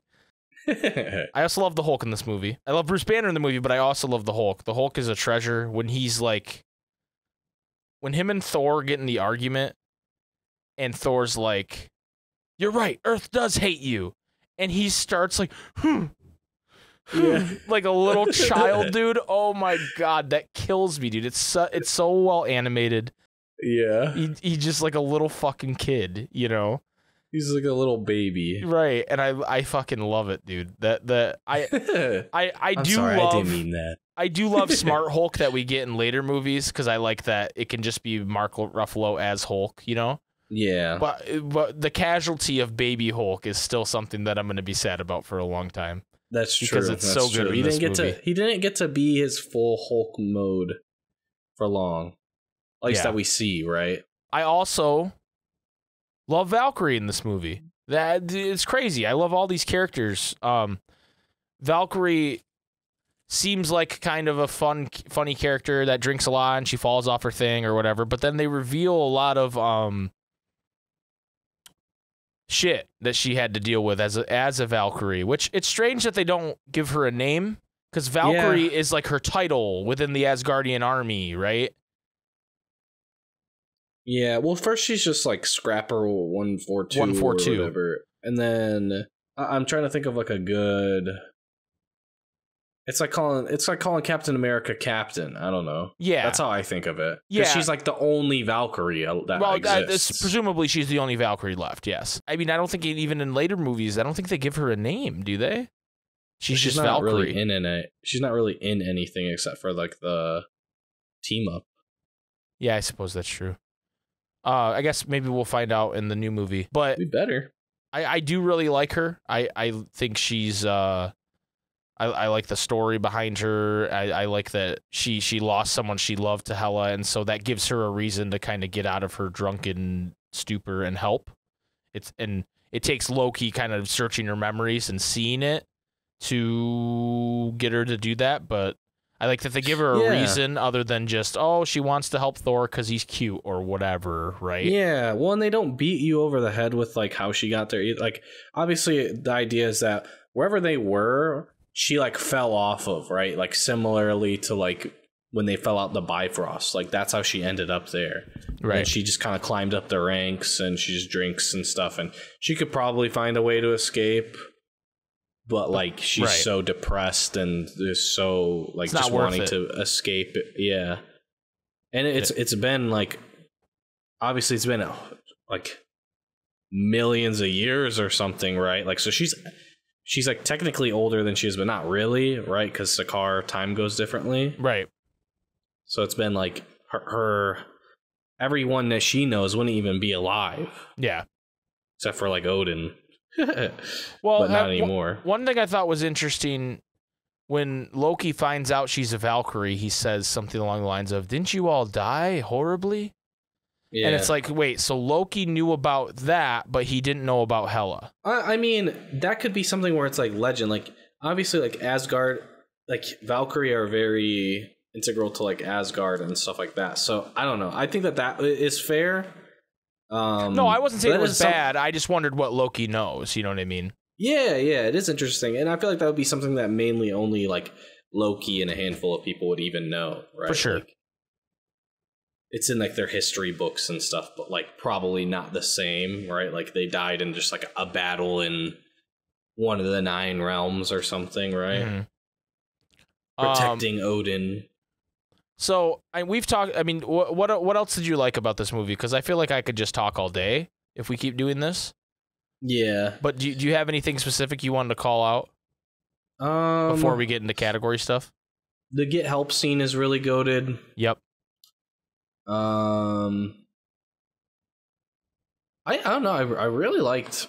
I also love the Hulk in this movie. I love Bruce Banner in the movie, but I also love the Hulk. The Hulk is a treasure. When him and Thor get in the argument, and Thor's like, you're right, Earth does hate you. And he starts like, like a little child, dude. Oh my god, that kills me, dude. It's so well animated. Yeah. He's just like a little fucking kid, you know? He's like a little baby. Right, and I fucking love it, dude. I didn't mean that. I do love Smart Hulk that we get in later movies, because I like that it can just be Mark Ruffalo as Hulk, you know? Yeah. But the casualty of Baby Hulk is still something that I'm going to be sad about for a long time. That's true. Because it's so good in this movie. He didn't get to be his full Hulk mode for long. At least that we see, right? I also love Valkyrie in this movie. It's crazy. I love all these characters. Valkyrie seems like kind of a funny character that drinks a lot and she falls off her thing or whatever, but then they reveal a lot of shit that she had to deal with as a Valkyrie, which it's strange that they don't give her a name, because Valkyrie is like her title within the Asgardian army, right? Yeah, well, first she's just like Scrapper 142 or whatever. And then I'm trying to think of like a good... It's like calling Captain America Captain. I don't know. Yeah. That's how I think of it. Yeah. She's like the only Valkyrie that exists. Presumably she's the only Valkyrie left, yes. I mean, I don't think even in later movies, I don't think they give her a name, do they? She's just not Valkyrie. really in it. She's not really in anything except for like the team up. Yeah, I suppose that's true. I guess maybe we'll find out in the new movie. But We better. I do really like her. I think she's I like the story behind her. I like that she lost someone she loved to Hela, and so that gives her a reason to kind of get out of her drunken stupor and help. It takes Loki kind of searching her memories and seeing it to get her to do that, but I like that they give her a reason other than just, oh, she wants to help Thor because he's cute or whatever, right? Yeah, well, and they don't beat you over the head with like how she got there. Like, obviously, the idea is that wherever they were, she like fell off of, right? Like similarly to like when they fell out the Bifrost, like that's how she ended up there. Right. And she just kind of climbed up the ranks and she just drinks and stuff, and she could probably find a way to escape. But like she's so depressed and is so like just wanting to escape. Yeah, and it's been like obviously it's been like millions of years or something, right? Like so she's like technically older than she is, but not really, right? Because Sakaar time goes differently, right? So it's been like her everyone that she knows wouldn't even be alive, yeah, except for like Odin. Well, but not anymore. One thing I thought was interesting when Loki finds out she's a Valkyrie, he says something along the lines of, "Didn't you all die horribly?" Yeah. And it's like, wait, so Loki knew about that, but he didn't know about Hela. I mean, that could be something where it's like legend. Like obviously, like Asgard, like Valkyrie are very integral to like Asgard and stuff like that. So I don't know. I think that is fair. No, I wasn't saying it was bad. I just wondered what Loki knows. You know what I mean? Yeah, it is interesting, and I feel like that would be something that mainly only like Loki and a handful of people would even know, right? For sure. Like, it's in like their history books and stuff, but like probably not the same, right? Like they died in just like a battle in one of the 9 realms or something, right? Mm-hmm. Protecting Odin. So we've talked. I mean, what else did you like about this movie? Because I feel like I could just talk all day if we keep doing this. Yeah. But do you have anything specific you wanted to call out before we get into category stuff? The get help scene is really goated. Yep. I don't know. I really liked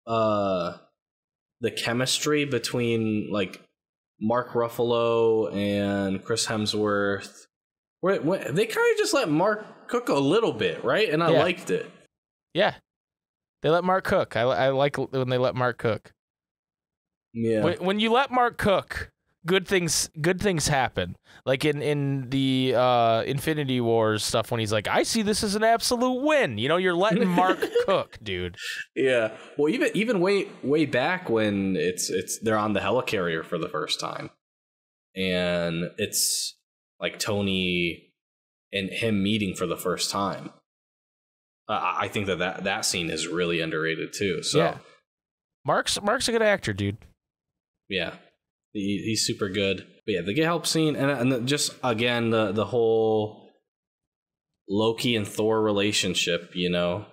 the chemistry between like Mark Ruffalo and Chris Hemsworth. Where they kind of just let Mark cook a little bit, right? And I liked it. Yeah. They let Mark cook. I like when they let Mark cook. Yeah. When you let Mark cook, good things happen. Like in the Infinity Wars stuff when he's like, I see this as an absolute win. You know, you're letting Mark cook, dude. Yeah. Well, even way back when they're on the helicarrier for the first time, and it's like Tony and him meeting for the first time. I think that scene is really underrated too. So yeah. Mark's a good actor, dude. Yeah. He's super good. But yeah, the get help scene and just again the whole Loki and Thor relationship, you know.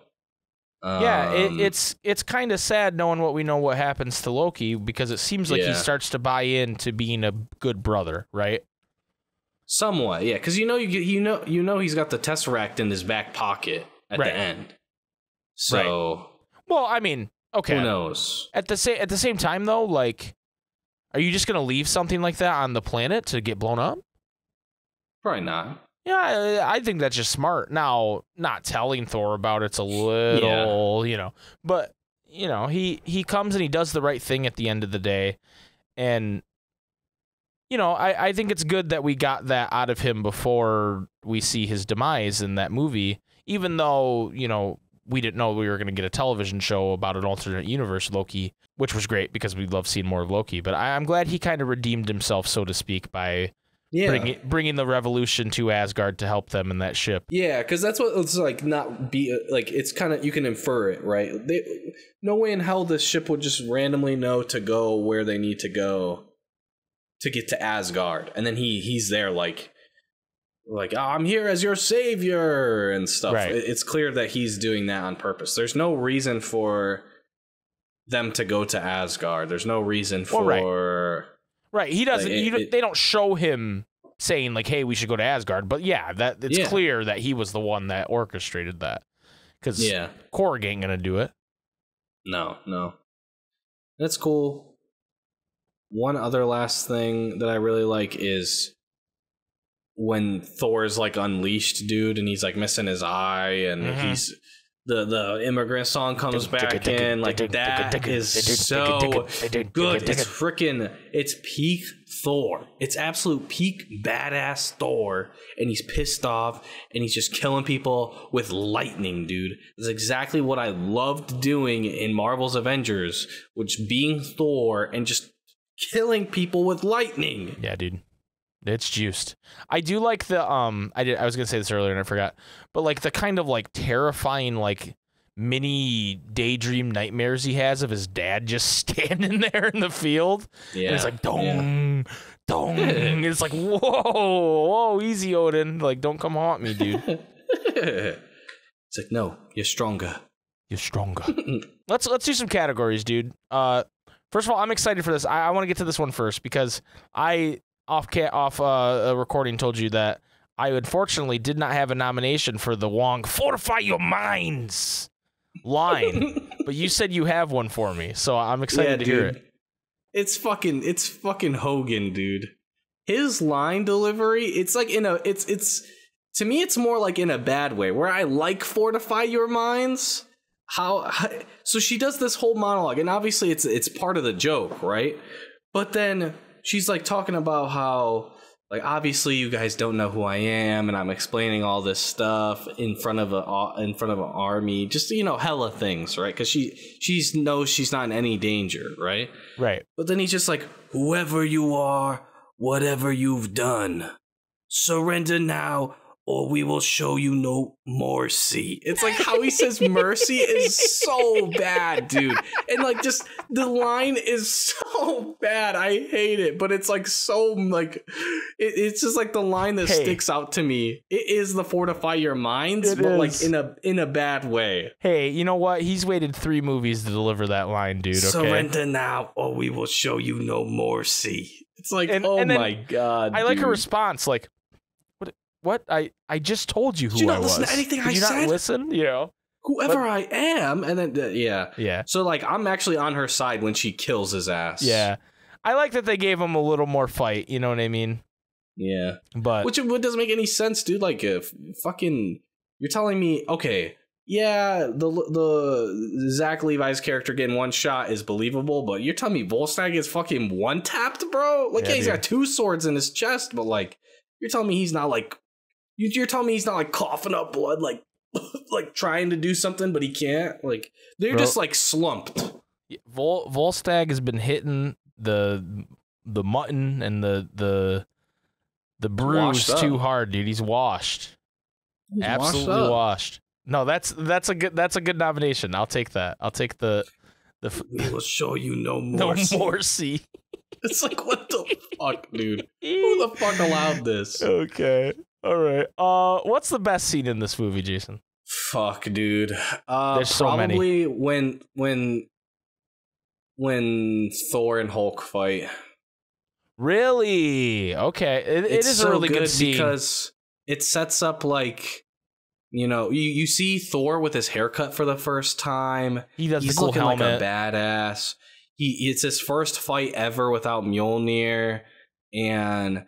It's kind of sad knowing what happens to Loki because it seems like he starts to buy into being a good brother, right? Somewhat, yeah, because you know he's got the Tesseract in his back pocket at the end. So, well, I mean, okay, who knows? At the same time, though, like, are you just gonna leave something like that on the planet to get blown up? Probably not. Yeah, I think that's just smart. Now, not telling Thor about it's a little, you know, but you know, he comes and he does the right thing at the end of the day, and you know, I think it's good that we got that out of him before we see his demise in that movie, even though, you know, we didn't know we were going to get a television show about an alternate universe Loki, which was great because we love seeing more of Loki. But I'm glad he kind of redeemed himself, so to speak, by bringing the revolution to Asgard to help them in that ship. Yeah, because that's what it's like. Not be like it's kind of you can infer it, right? No way in hell this ship would just randomly know to go where they need to go to get to Asgard, and then he's there like oh, I'm here as your savior and stuff. Right. It's clear that he's doing that on purpose. There's no reason for them to go to Asgard. There's no reason for right. He doesn't. Like, they don't show him saying like, "Hey, we should go to Asgard." But yeah, that it's clear that he was the one that orchestrated that. Because Korg ain't gonna do it. No. That's cool. One other last thing that I really like is when Thor's like unleashed, dude, and he's like missing his eye, and he's the immigrant song comes back in. Like that is so good. It's peak Thor. It's absolute peak badass Thor, and he's pissed off, and he's just killing people with lightning, dude. That's exactly what I loved doing in Marvel's Avengers, which being Thor and just killing people with lightning. Yeah, dude. It's juiced. I do like the I was gonna say this earlier and I forgot, but like the kind of like terrifying like mini daydream nightmares he has of his dad just standing there in the field. Yeah, and it's like dong, dong. And it's like whoa, easy Odin. Like don't come haunt me, dude. It's like no, you're stronger. You're stronger. Let's do some categories, dude. First of all, I'm excited for this. I want to get to this one first because I. Off a recording told you that I unfortunately did not have a nomination for the Wong "Fortify Your Minds" line, but you said you have one for me, so I'm excited to hear it. It's fucking Hogan, dude. His line delivery, it's like it's to me it's more like in a bad way where I like "Fortify Your Minds." So she does this whole monologue, and obviously it's part of the joke, right? But then she's like talking about how, like, obviously you guys don't know who I am, and I'm explaining all this stuff in front of an army, just hella things, right? Because she knows she's not in any danger, right? Right. But then he's just like, whoever you are, whatever you've done, surrender now, or we will show you no mercy. It's like how he says mercy is so bad, dude. And like just the line is so bad. I hate it, but it's like so like it's just like the line that sticks out to me. It is the "Fortify Your Minds," but like in a bad way. Hey, you know what? He's waited 3 movies to deliver that line, dude. Okay? Surrender now, or we will show you no mercy. It's like, oh my god. I like her response, like, what? I just told you who I was. Did you not listen to anything I said? Did you not listen? Whoever I am, and then yeah. So like, I'm actually on her side when she kills his ass. Yeah, I like that they gave him a little more fight. You know what I mean? Yeah, but which doesn't make any sense, dude. Like, if fucking, you're telling me, okay, yeah, the Zach Levi's character getting one shot is believable, but you're telling me Volstagg is fucking one tapped, bro? Like, yeah, he's got 2 swords in his chest, but like, you're telling me he's not like. You're telling me he's not like coughing up blood, like like trying to do something, but he can't. Like they're just like slumped. Volstagg has been hitting the mutton and the bruise too hard, dude. He's washed. He's absolutely washed. No, that's a good nomination. I'll take that. I'll take the. We will show you no mercy. No mercy. It's like, what the fuck, dude? Who the fuck allowed this? Okay. All right. What's the best scene in this movie, Jason? Fuck, dude. There's so many. Probably when Thor and Hulk fight. Really? Okay. It is so a really good scene because it sets up like, you see Thor with his haircut for the first time. He's the cool looking helmet. Like a badass. It's his first fight ever without Mjolnir, and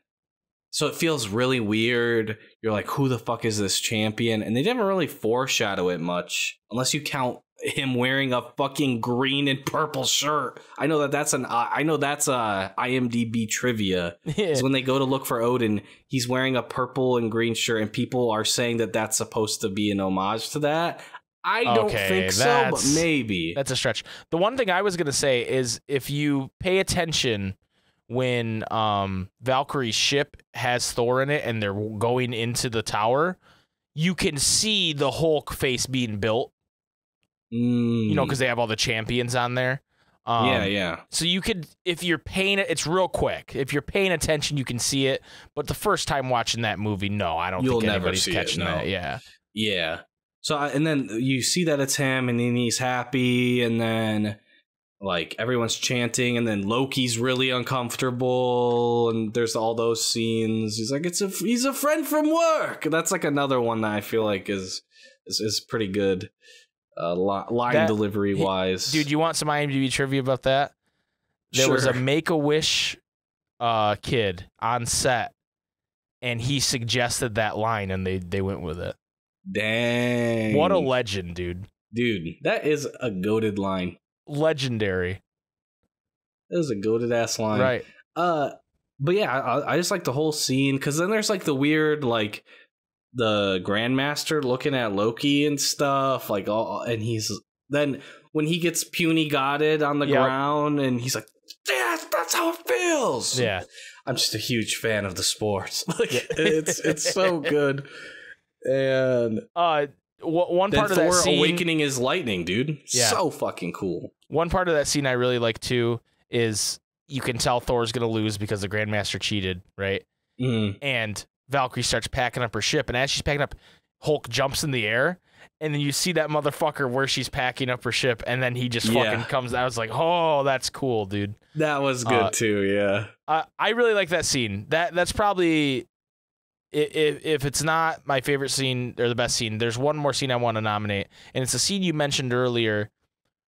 so it feels really weird. You're like, who the fuck is this champion? And they didn't really foreshadow it much, unless you count him wearing a fucking green and purple shirt. I know that's IMDb trivia. Yeah. When they go to look for Odin, he's wearing a purple and green shirt, and people are saying that that's supposed to be an homage to that. I don't think so, but maybe. That's a stretch. The one thing I was going to say is if you pay attention when Valkyrie's ship has Thor in it and they're going into the tower, you can see the Hulk face being built. Because they have all the champions on there. Yeah. So you could, if you're paying it, it's real quick. If you're paying attention, you can see it. But the first time watching that movie, no, I don't think anybody's catching that. Yeah. Yeah. So, and then you see that it's him, and then he's happy, and then like everyone's chanting, and then Loki's really uncomfortable, and there's all those scenes. He's like, he's a friend from work. That's like another one that I feel like is pretty good, line delivery wise. Dude, you want some IMDb trivia about that? There was a Make-A-Wish kid on set, and he suggested that line, and they went with it. Dang, what a legend, dude! Dude, that is a goated line. Legendary. That is a goated ass line, right? But yeah, I just like the whole scene, because then there's like the weird, like the Grandmaster looking at Loki and stuff, like and he's then when he gets puny gotted on the ground, and he's like, yeah, that's how it feels. Yeah, I'm just a huge fan of the sport. Like it's so good. And one part of Thor that scene, awakening his lightning, dude. Yeah. So fucking cool. One part of that scene I really like too is you can tell Thor's gonna lose because the Grandmaster cheated, right? And Valkyrie starts packing up her ship, and as she's packing up, Hulk jumps in the air, and then you see that motherfucker where she's packing up her ship, and then he just fucking comes. I was like, oh, that's cool, dude. That was good too. Yeah. I really like that scene. That's probably. If it's not my favorite scene or the best scene, there's one more scene I want to nominate, and it's a scene you mentioned earlier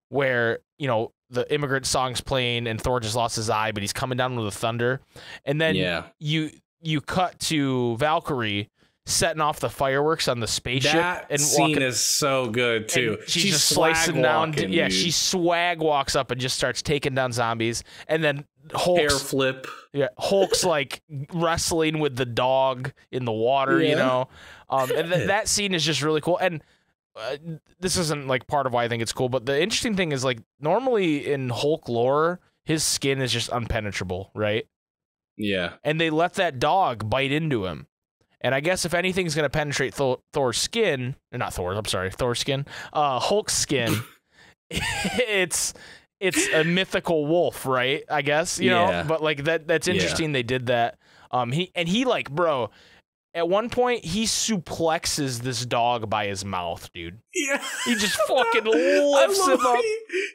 where, you know, the immigrant song's playing and Thor just lost his eye, but he's coming down with the thunder, and then you cut to Valkyrie setting off the fireworks on the spaceship. That scene is so good too. She's just slicing down. Yeah, she swag walks up and just starts taking down zombies, and then Hulk's hair flip. Yeah, Hulk's like wrestling with the dog in the water, you know. And that scene is just really cool. And this isn't like part of why I think it's cool, but the interesting thing is, like, normally in Hulk lore, his skin is just impenetrable, right? Yeah. And they let that dog bite into him. And I guess if anything's going to penetrate Thor's skin, or not Thor's, I'm sorry, Thor's skin, Hulk's skin, it's a mythical wolf, right? I guess, you know, but like that's interesting. They did that. He like, bro, at one point he suplexes this dog by his mouth, dude. Yeah. He just fucking lifts him up.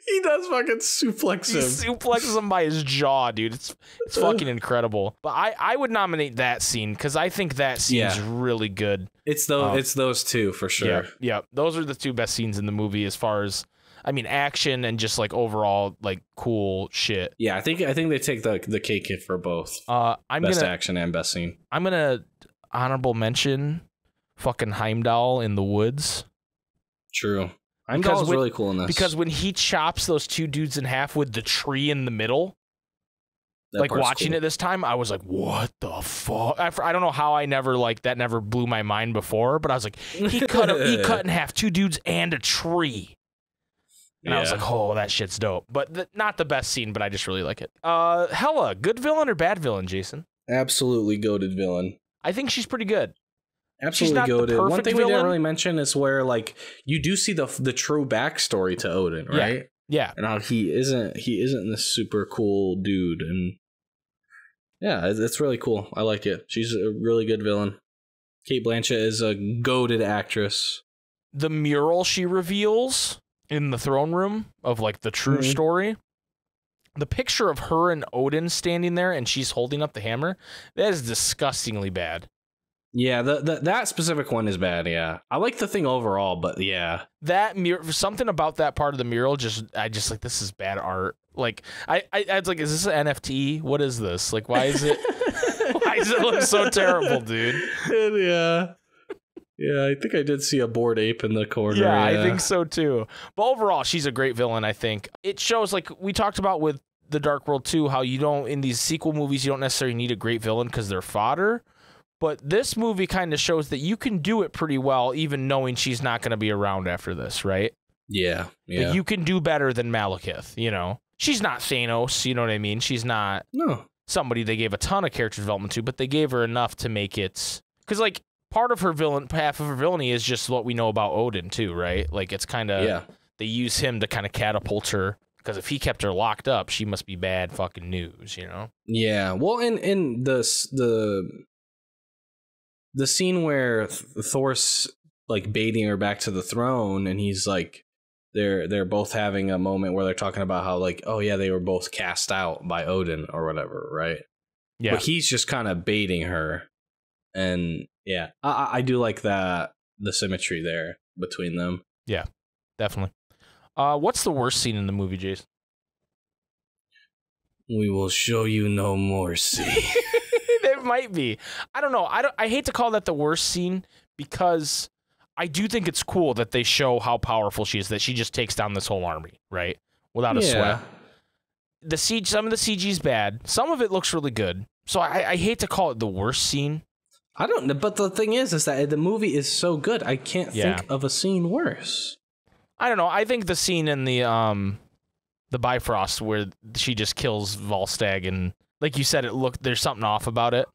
He does fucking suplex him. He suplexes him by his jaw, dude. It's fucking incredible. But I would nominate that scene because I think that scene's really good. It's those two for sure. Yeah, those are the two best scenes in the movie as far as, I mean, action and just like overall like cool shit. Yeah, I think they take the cake hit for both. Best action and best scene. I'm gonna honorable mention fucking Heimdall in the woods. True. Heimdall's really cool in this. Because when he chops those two dudes in half with the tree in the middle, like watching it this time, I was like, what the fuck? I don't know how I never, like, that never blew my mind before, but I was like, he cut in half two dudes and a tree. And I was like, oh, that shit's dope. But not the best scene, but I just really like it. Hela, good villain or bad villain, Jason? Absolutely goated villain. I think she's pretty good. Absolutely goated. One thing we didn't really mention is where, like, you do see the true backstory to Odin, right? Yeah. And how he isn't this super cool dude, and yeah, it's really cool. I like it. She's a really good villain. Cate Blanchett is a goated actress. The mural she reveals in the throne room of, like, the true story, the picture of her and Odin standing there and she's holding up the hammer, that is disgustingly bad. Yeah, that specific one is bad, yeah. I like the thing overall, but yeah. That something about that part of the mural, I just like, this is bad art. Like, I was like, is this an NFT? What is this? Like, why does it look so terrible, dude? Yeah. Yeah, I think I did see a bored ape in the corner. Yeah, I think so too. But overall, she's a great villain, I think. It shows, like we talked about with The Dark World 2, how you don't, in these sequel movies, you don't necessarily need a great villain because they're fodder. But this movie kind of shows that you can do it pretty well, even knowing she's not going to be around after this, right? Yeah. Like, you can do better than Malekith, you know? She's not Thanos, you know what I mean? She's not somebody they gave a ton of character development to, but they gave her enough to make it... Because, like, half of her villainy is just what we know about Odin, too, right? Like, it's kind of... They use him to kind of catapult her, because if he kept her locked up, she must be bad fucking news, you know? Yeah, well, in the scene where Thor's like baiting her back to the throne, and he's like they're both having a moment where they're talking about how like, oh yeah, they were both cast out by Odin or whatever, right? Yeah. But he's just kind of baiting her, and yeah, I do like that, the symmetry there between them. Yeah, definitely. What's the worst scene in the movie, Jason? We will show you no mercy. It might be. I don't know. I hate to call that the worst scene because I do think it's cool that they show how powerful she is, that she just takes down this whole army, right? Without a sweat. Some of the CG is bad. Some of it looks really good. So I hate to call it the worst scene. I don't know, but the thing is that the movie is so good, I can't think of a scene worse. I don't know. I think the scene in the Bifrost where she just kills Volstagg, and like you said, there's something off about it.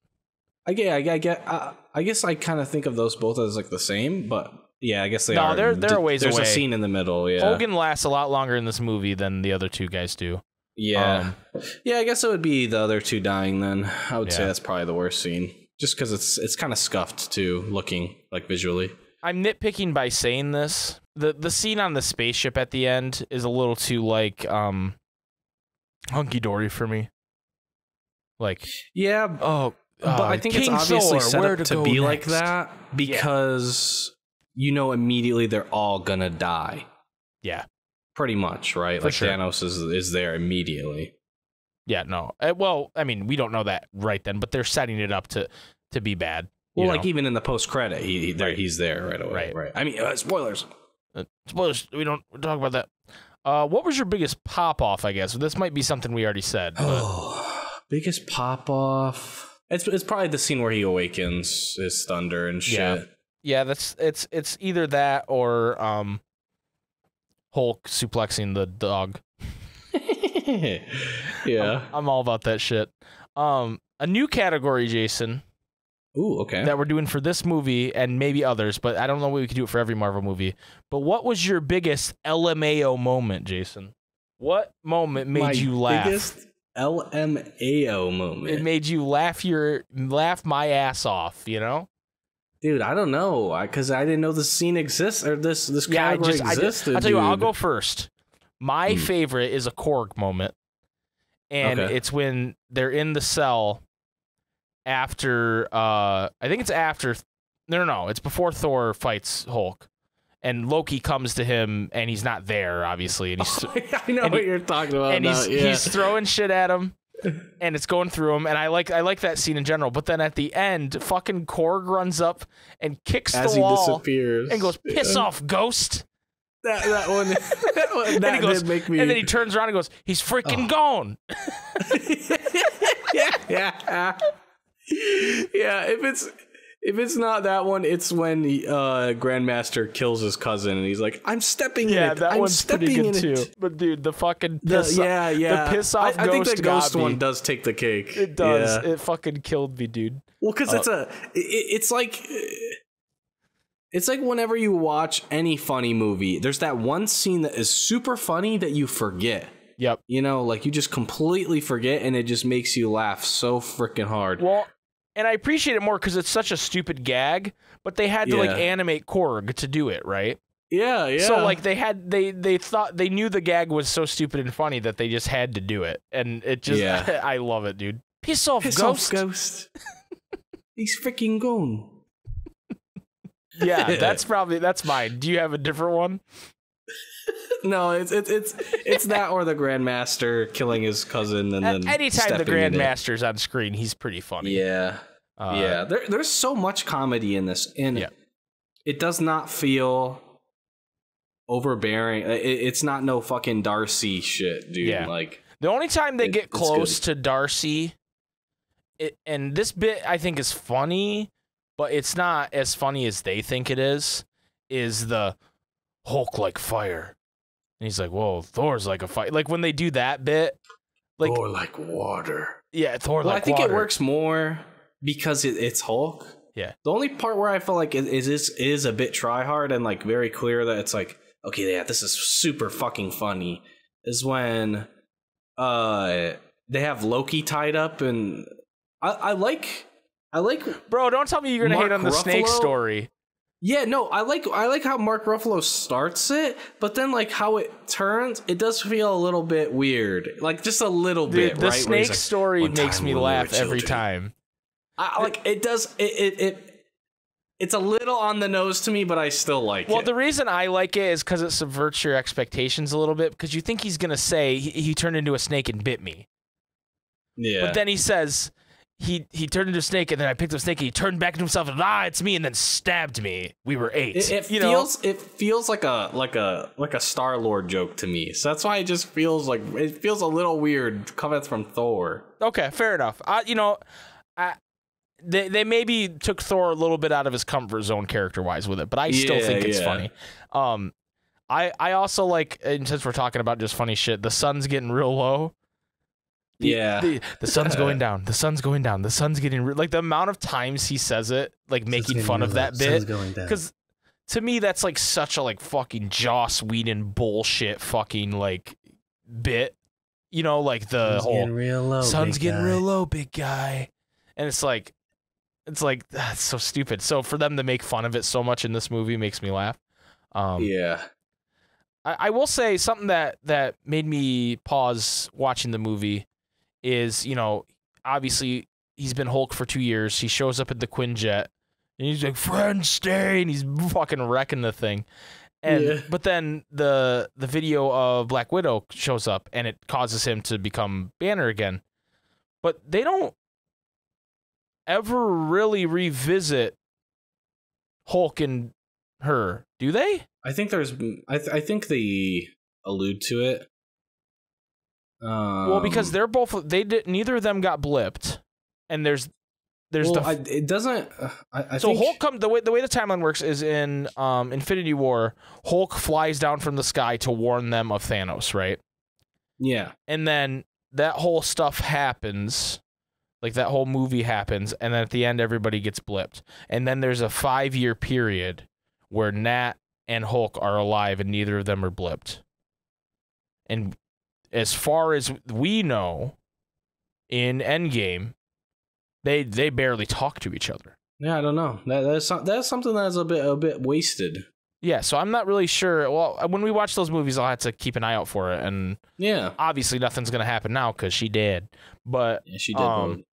I guess I kind of think of those both as like the same, but yeah, I guess they are. No, they're a ways away. There's a scene in the middle. Yeah, Hogan lasts a lot longer in this movie than the other two guys do. Yeah, I guess it would be the other two dying then. I would say that's probably the worst scene, just because it's kind of scuffed too, looking like visually. I'm nitpicking by saying this. The scene on the spaceship at the end is a little too like hunky dory for me. Like but I think King it's obviously Thor, set where up to to go be like next? that because you know immediately they're all gonna die. Yeah. Pretty much, right? For Like sure. Thanos is there immediately. Yeah, no. Well, I mean, we don't know that right then, but they're setting it up to be bad. Well, like even in the post credit, he's there right away. Right. I mean, spoilers. Spoilers. We don't talk about that. What was your biggest pop off? I guess this might be something we already said. But... biggest pop off. It's probably the scene where he awakens his thunder and shit. Yeah, it's either that or Hulk suplexing the dog. Yeah, I'm all about that shit. A new category, Jason. Ooh, okay. That we're doing for this movie and maybe others, but I don't know if we could do it for every Marvel movie. But what was your biggest LMAO moment, Jason? What moment made you laugh? Biggest LMAO moment. It made you laugh my ass off, you know? Dude, I don't know, because I didn't know this scene exists or this category existed. I'll tell you what, I'll go first. My favorite is a Korg moment, and it's when they're in the cell after. I think it's after. No, it's before Thor fights Hulk, and Loki comes to him, and he's not there, obviously, and he's. I know what you're talking about. And he's throwing shit at him. And it's going through him, and I like that scene in general. But then at the end, fucking Korg runs up and kicks as the wall he disappears and goes, "Piss off, ghost!" That one did make me. And then he turns around and goes, "He's freaking gone." yeah. If it's not that one, it's when Grandmaster kills his cousin and he's like, "I'm stepping in it. Yeah, that I'm one's pretty good too. But dude, the fucking piss the piss off ghost. I think the ghost got me. one does take the cake. It does. Yeah. It fucking killed me, dude. Well, because it's like whenever you watch any funny movie, there's that one scene that is super funny that you forget. Yep. You know, like you just completely forget, and it just makes you laugh so freaking hard. Well, and I appreciate it more because it's such a stupid gag, but they had to like animate Korg to do it, right? Yeah. So like they thought they knew the gag was so stupid and funny that they just had to do it, and it just I love it, dude. Piss off, ghost. He's freaking gone. Yeah, that's mine. Do you have a different one? No, it's that or the Grandmaster killing his cousin and then anytime the Grandmaster's on screen, he's pretty funny. Yeah. There's so much comedy in this, and it does not feel overbearing. It's not no fucking Darcy shit, dude. Yeah. Like the only time they get close to Darcy, and this bit I think is funny, but it's not as funny as they think it is the Hulk like fire. And he's like, "Whoa, Thor's like a fire." Like when they do that bit, like Thor like water. Yeah, Thor like water. I think it works more because it's Hulk. Yeah. The only part where I feel like it is a bit try hard and like very clear that it's like, okay, yeah, this is super fucking funny, is when they have Loki tied up, and I like Bro, don't tell me you're gonna hate on the snake story. Yeah, no, I like how Mark Ruffalo starts it, but then like how it turns, it does feel a little bit weird, like just a little bit. The right? snake story "One makes time me when we were laugh every children." time. Like it does. It's a little on the nose to me, but I still like it. Well, the reason I like it is because it subverts your expectations a little bit, because you think he's gonna say he turned into a snake and bit me, Yeah. but then he says he turned into a snake, and then I picked up a snake, and he turned back into himself, and it's me, and then stabbed me. We were 8. It feels like a Star-Lord joke to me. So that's why it just feels like it feels a little weird coming from Thor. Okay, fair enough. They maybe took Thor a little bit out of his comfort zone character-wise with it, but I still think it's funny. I also like, and since we're talking about just funny shit, the sun's getting real low. The sun's going down. The sun's going down. The sun's getting like the amount of times he says it, like making fun of that bit. Because to me, that's like such a like fucking Joss Whedon bullshit fucking like bit. You know, like the whole sun's getting real low, big guy, and it's like that's so stupid. So for them to make fun of it so much in this movie makes me laugh. I will say something that made me pause watching the movie is, you know, obviously he's been Hulk for 2 years. He shows up at the Quinjet and he's like, "Friends, stay," and he's fucking wrecking the thing. And but then the video of Black Widow shows up and it causes him to become Banner again. But they don't ever really revisit Hulk and her, do they? I think I think they allude to it. Well, because they're both neither of them got blipped, and there's it doesn't. I so think, Hulk come the way the timeline works is in Infinity War. Hulk flies down from the sky to warn them of Thanos, right? Yeah, and then that whole stuff happens, like that whole movie happens, and then at the end everybody gets blipped, and then there's a 5-year period where Nat and Hulk are alive and neither of them are blipped, and as far as we know, in Endgame, they barely talk to each other. Yeah, I don't know. That's something that's a bit wasted. Yeah, so I'm not really sure. Well, when we watch those movies, I'll have to keep an eye out for it. And yeah, obviously nothing's gonna happen now because she did. But yeah, she did.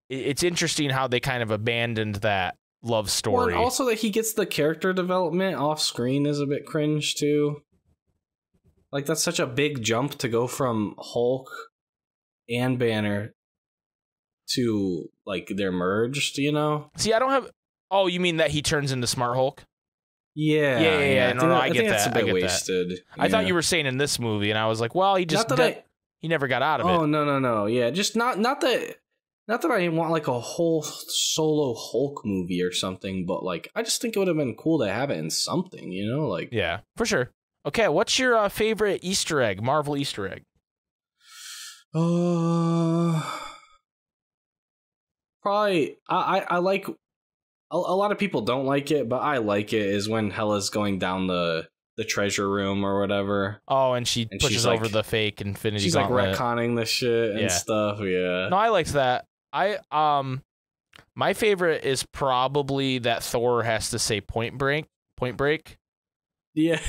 It's interesting how they kind of abandoned that love story. Well, and also that he gets the character development off screen is a bit cringe too. Like, that's such a big jump to go from Hulk and Banner to, like, they're merged, you know? See, I don't have... Oh, you mean that he turns into Smart Hulk? Yeah. Yeah. No, I get that. That's a bit I get wasted. That. I thought you were saying in this movie, and I was like, well, he just... he never got out of it. Oh, no. Yeah, just not that... Not that I want, like, a whole solo Hulk movie or something, but, like, I just think it would have been cool to have it in something, you know? Like... Yeah, for sure. Okay, what's your favorite Easter egg, Marvel Easter egg? Probably, I like, a lot of people don't like it, but I like it, is when Hela's going down the treasure room or whatever. Oh, and she pushes over the fake Infinity She's Gauntlet. like retconning the shit and stuff, yeah. No, I liked that. My favorite is probably that Thor has to say point break. Yeah.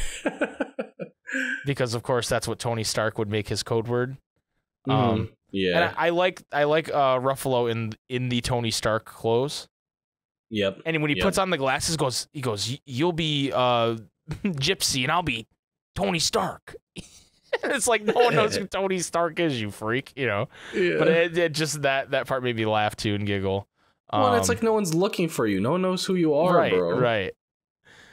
Because of course that's what Tony Stark would make his code word. Yeah. And I like Ruffalo in the Tony Stark clothes. Yep. And when he puts on the glasses, he goes, "You'll be Gypsy and I'll be Tony Stark." It's like no one knows who Tony Stark is, you freak, you know. Yeah. But it just that part made me laugh too and giggle. Well, it's like no one's looking for you. No one knows who you are, bro. Right.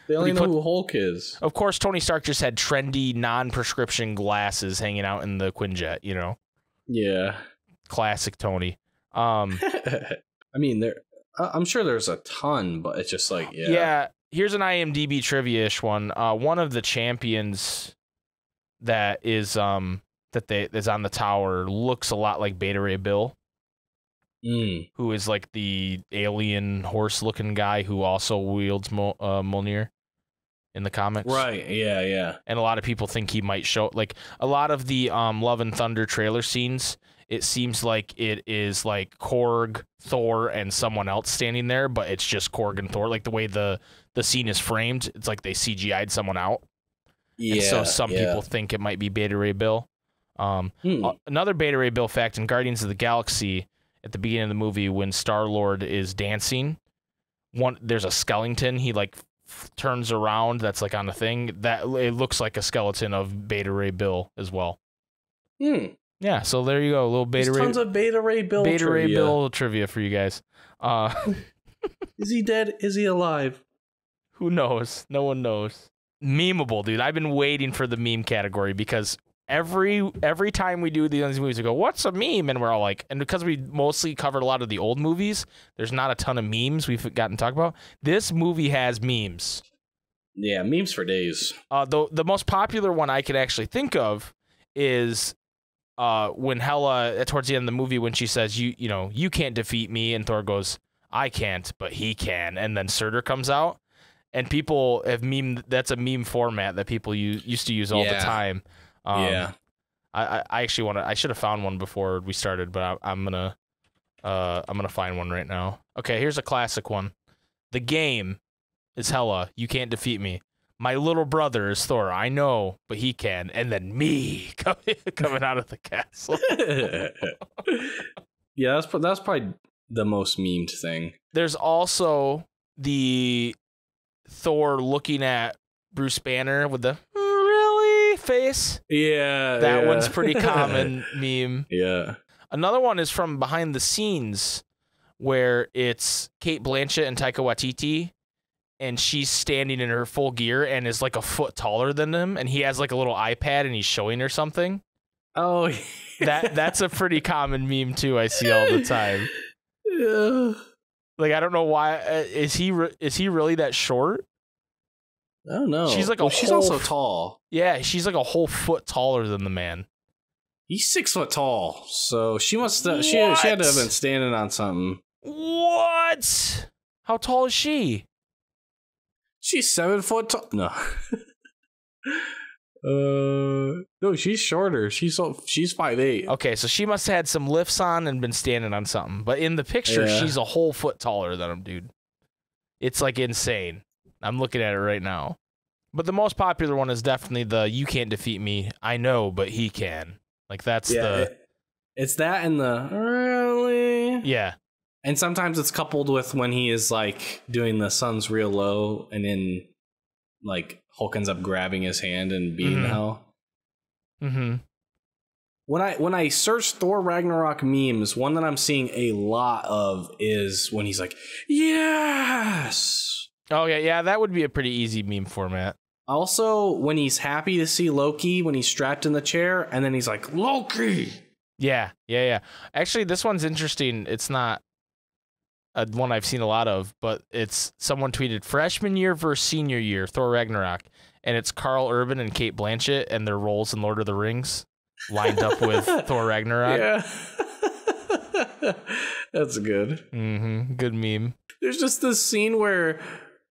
They only know who Hulk is. Of course, Tony Stark just had trendy, non-prescription glasses hanging out in the Quinjet, you know? Yeah. Classic Tony. I mean, I'm ssure there's a ton, but it's just like, yeah. Yeah, here's an IMDb trivia-ish one. One of the champions that is is on the tower looks a lot like Beta Ray Bill. Who is like the alien horse-looking guy who also wields Mjolnir. in the comics. Right. Yeah. Yeah. And a lot of people think he might show, like, a lot of the Love and Thunder trailer scenes, it seems like it is like Korg, Thor, and someone else standing there, but it's just Korg and Thor. Like the way the scene is framed, it's like they CGI'd someone out. Yeah. And so some people think it might be Beta Ray Bill. Another Beta Ray Bill fact in Guardians of the Galaxy, at the beginning of the movie, when Star-Lord is dancing, there's a skeleton. He like turns around. That's like on the thing. That it looks like a skeleton of Beta Ray Bill as well. Yeah, so there you go. A little Beta Ray. Tons of Beta Ray Bill. Beta Ray Bill trivia for you guys. Is he dead? Is he alive? Who knows? No one knows. Memeable, dude. I've been waiting for the meme category because every time we do these movies, we go, "What's a meme?" And we're all like, and because we mostly covered a lot of the old movies, there's not a ton of memes we've gotten to talk about. This movie has memes. Yeah, memes for days. The most popular one I could actually think of is when Hela, towards the end of the movie, when she says, you can't defeat me, and Thor goes, I can't, but he can, and then Surtur comes out, and people have that's a meme format that people used to use all the time. I actually I should have found one before we started, but I'm gonna find one right now. Okay, here's a classic one. The game is Hela, you can't defeat me. My little brother is Thor. I know, but he can. And then me coming out of the castle. Yeah, that's probably the most memed thing. There's also the Thor looking at Bruce Banner with the really face. Yeah. That one's pretty common meme. Yeah. Another one is from behind the scenes where it's Kate Blanchett and Taika Waititi. And she's standing in her full gear and is like a foot taller than him, and he has like a little iPad and he's showing her something. Oh, yeah. That's a pretty common meme too. I see all the time. Yeah. Like I don't know why is he really that short? I don't know. She's like she's also tall. Yeah, she's like a whole foot taller than the man. He's 6 foot tall, so she must she had to have been standing on something. What? How tall is she? She's 7 foot tall. No. No, she's shorter. She's 5'8". Okay, so she must have had some lifts on and been standing on something. But in the picture, she's a whole foot taller than him, dude. It's like insane. I'm looking at it right now. But the most popular one is definitely the "You can't defeat me. I know, but he can." Like that's it's that and the really. Yeah. And sometimes it's coupled with when he is like doing the sun's real low, and then like Hulk ends up grabbing his hand and beating hell. Mm-hmm. When I search Thor Ragnarok memes, one that I'm seeing a lot of is when he's like, "Yes." Oh yeah, that would be a pretty easy meme format. Also, when he's happy to see Loki, when he's strapped in the chair, and then he's like, "Loki." Yeah. Actually, this one's interesting. It's not one I've seen a lot of, but it's someone tweeted freshman year versus senior year, Thor Ragnarok, and it's Carl Urban and Kate Blanchett and their roles in Lord of the Rings lined up with Thor Ragnarok. Yeah. That's good. Mm-hmm. Good meme. There's just this scene where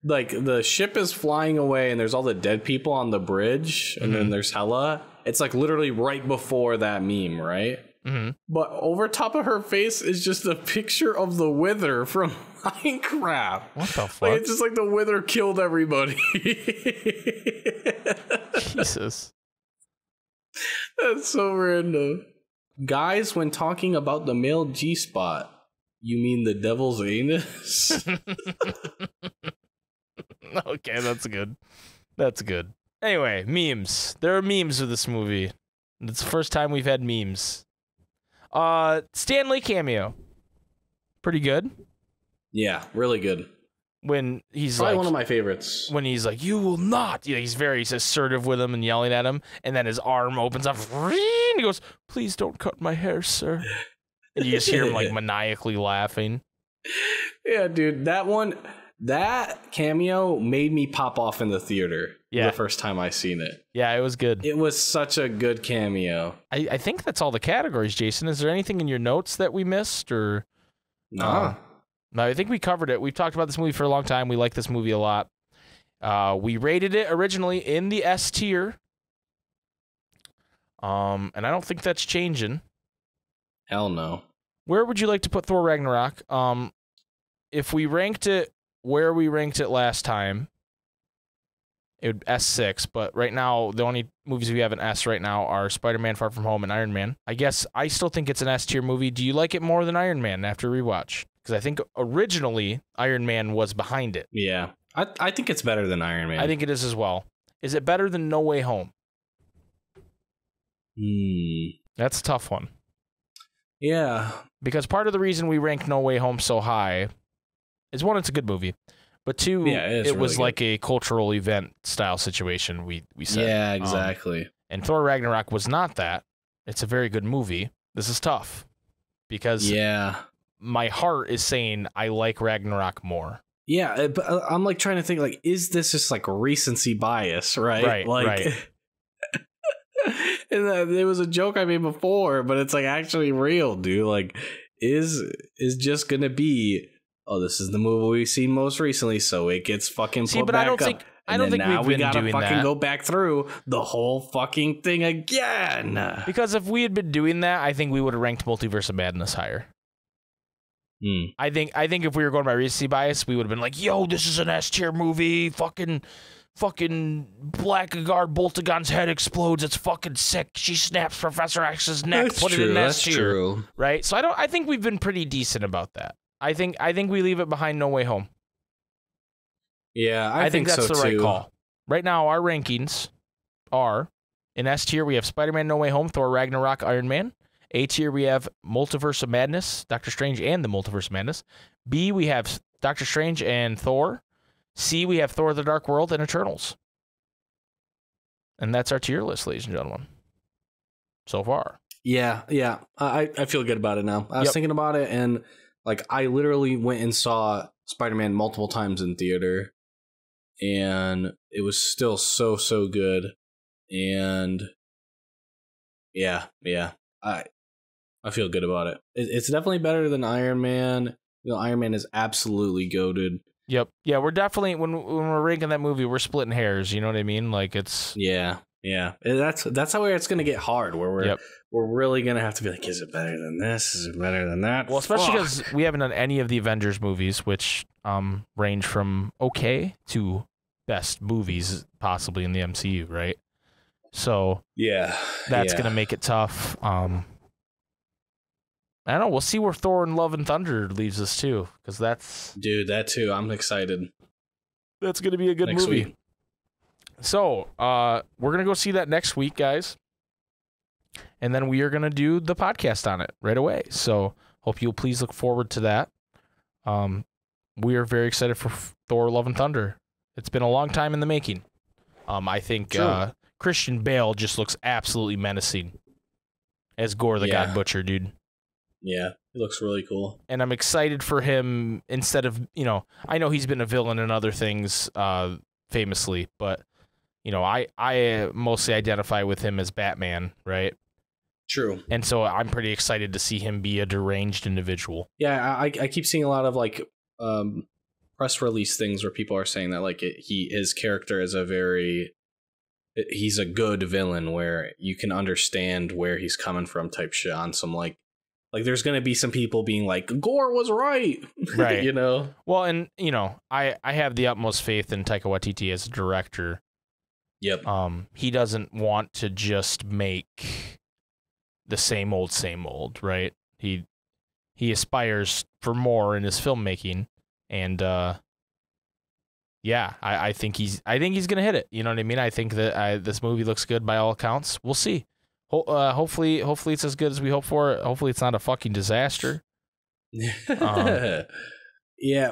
like the ship is flying away and there's all the dead people on the bridge, and then there's Hela. It's like literally right before that meme, right? Mm-hmm. But over top of her face is just a picture of the Wither from Minecraft. What the fuck? Like, it's just like the Wither killed everybody. Jesus. That's so random. Guys, when talking about the male G-spot, you mean the devil's anus? Okay, that's good. That's good. Anyway, memes. There are memes with this movie. It's the first time we've had memes. Stan Lee cameo. Pretty good. Yeah, really good. When he's probably like, one of my favorites. When he's like, "You will not." Yeah, he's very assertive with him and yelling at him, and then his arm opens up, and he goes, "Please don't cut my hair, sir." And you just hear him like maniacally laughing. Yeah, dude, that cameo made me pop off in the theater. Yeah. The first time I seen it. Yeah, it was good. It was such a good cameo. I think that's all the categories, Jason. Is there anything in your notes that we missed, or no? No, I think we covered it. We've talked about this movie for a long time. We like this movie a lot. We rated it originally in the S tier. And I don't think that's changing. Hell no. Where would you like to put Thor Ragnarok? If we ranked it where we ranked it last time, it would S6, but right now, the only movies we have in S right now are Spider-Man Far From Home and Iron Man. I guess I still think it's an S tier movie. Do you like it more than Iron Man after rewatch? Because I think originally Iron Man was behind it. Yeah. I think it's better than Iron Man. I think it is as well. Is it better than No Way Home? That's a tough one. Yeah. Because part of the reason we rank No Way Home so high is, one, it's a good movie. But two, it was really like a cultural event style situation, we said. Yeah, exactly. And Thor Ragnarok was not that. It's a very good movie. This is tough. Because my heart is saying I like Ragnarok more. Yeah, but I'm like trying to think, like, is this just like recency bias, right? Right, like, right. And there was a joke I made before, but it's like actually real, dude. Like, is just gonna be, oh, this is the movie we've seen most recently, so it gets fucking put back up. I don't think now we've been gotta doing fucking that. go back through the whole fucking thing again. Because if we had been doing that, I think we would have ranked Multiverse of Madness higher. I think if we were going by recency bias, we would have been like, yo, this is an S tier movie. Fucking Blackguard Boltagon's head explodes. It's fucking sick. She snaps Professor X's neck. That's Put true. it in That's S tier. true. Right? So I think we've been pretty decent about that. I think we leave it behind No Way Home. Yeah, I think that's so the right too. call. Right now, our rankings are, in S tier, we have Spider-Man No Way Home, Thor Ragnarok, Iron Man. A tier, we have Multiverse of Madness, Doctor Strange and the Multiverse of Madness. B, we have Doctor Strange and Thor. C, we have Thor the Dark World and Eternals. And that's our tier list, ladies and gentlemen. So far. Yeah. I feel good about it now. I was thinking about it, and like I literally went and saw Spider-Man multiple times in theater, and it was still so good. And yeah, I feel good about it. It's definitely better than Iron Man. You know, Iron Man is absolutely goated. Yep. Yeah, we're definitely, when we're ranking that movie, we're splitting hairs. You know what I mean? Like, it's... Yeah. That's how it's going to get hard, where we're really going to have to be like, is it better than this? Is it better than that? Well, especially because we haven't done any of the Avengers movies, which range from okay to best movies possibly in the MCU, right? So that's going to make it tough. I don't know. We'll see where Thor and Love and Thunder leaves us too, because that too. I'm excited. That's going to be a good movie. Week. So we're going to go see that next week, guys. And then we are going to do the podcast on it right away. So hope you'll please look forward to that. We are very excited for Thor, Love and Thunder. It's been a long time in the making. I think Christian Bale just looks absolutely menacing as Gore the God Butcher, dude. Yeah, he looks really cool. And I'm excited for him instead of, I know he's been a villain in other things famously, but, I mostly identify with him as Batman, right? True. And so I'm pretty excited to see him be a deranged individual. Yeah, I keep seeing a lot of, like, press release things where people are saying that, like, his character is he's a good villain where you can understand where he's coming from type shit on some, like there's going to be some people being like, Gore was right. Right. Well, and, I have the utmost faith in Taika Waititi as a director. Yep. He doesn't want to just make the same old, right? He aspires for more in his filmmaking, and I think he's going to hit it. You know what I mean? I think that this movie looks good by all accounts. We'll see. Hopefully it's as good as we hope for it. Hopefully it's not a fucking disaster. Yeah.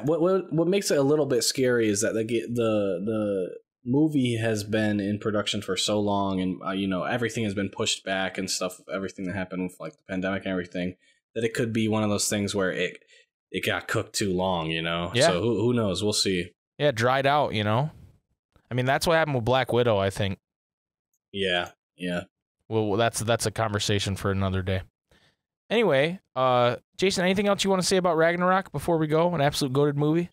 What makes it a little bit scary is that the movie has been in production for so long, and everything has been pushed back and stuff. Everything that happened with like the pandemic and everything, that it could be one of those things where it got cooked too long. Yeah. So who knows? We'll see. Yeah, dried out. I mean, that's what happened with Black Widow, I think. Yeah. Well, that's a conversation for another day. Anyway, Jason, anything else you want to say about Ragnarok before we go? An absolute goated movie?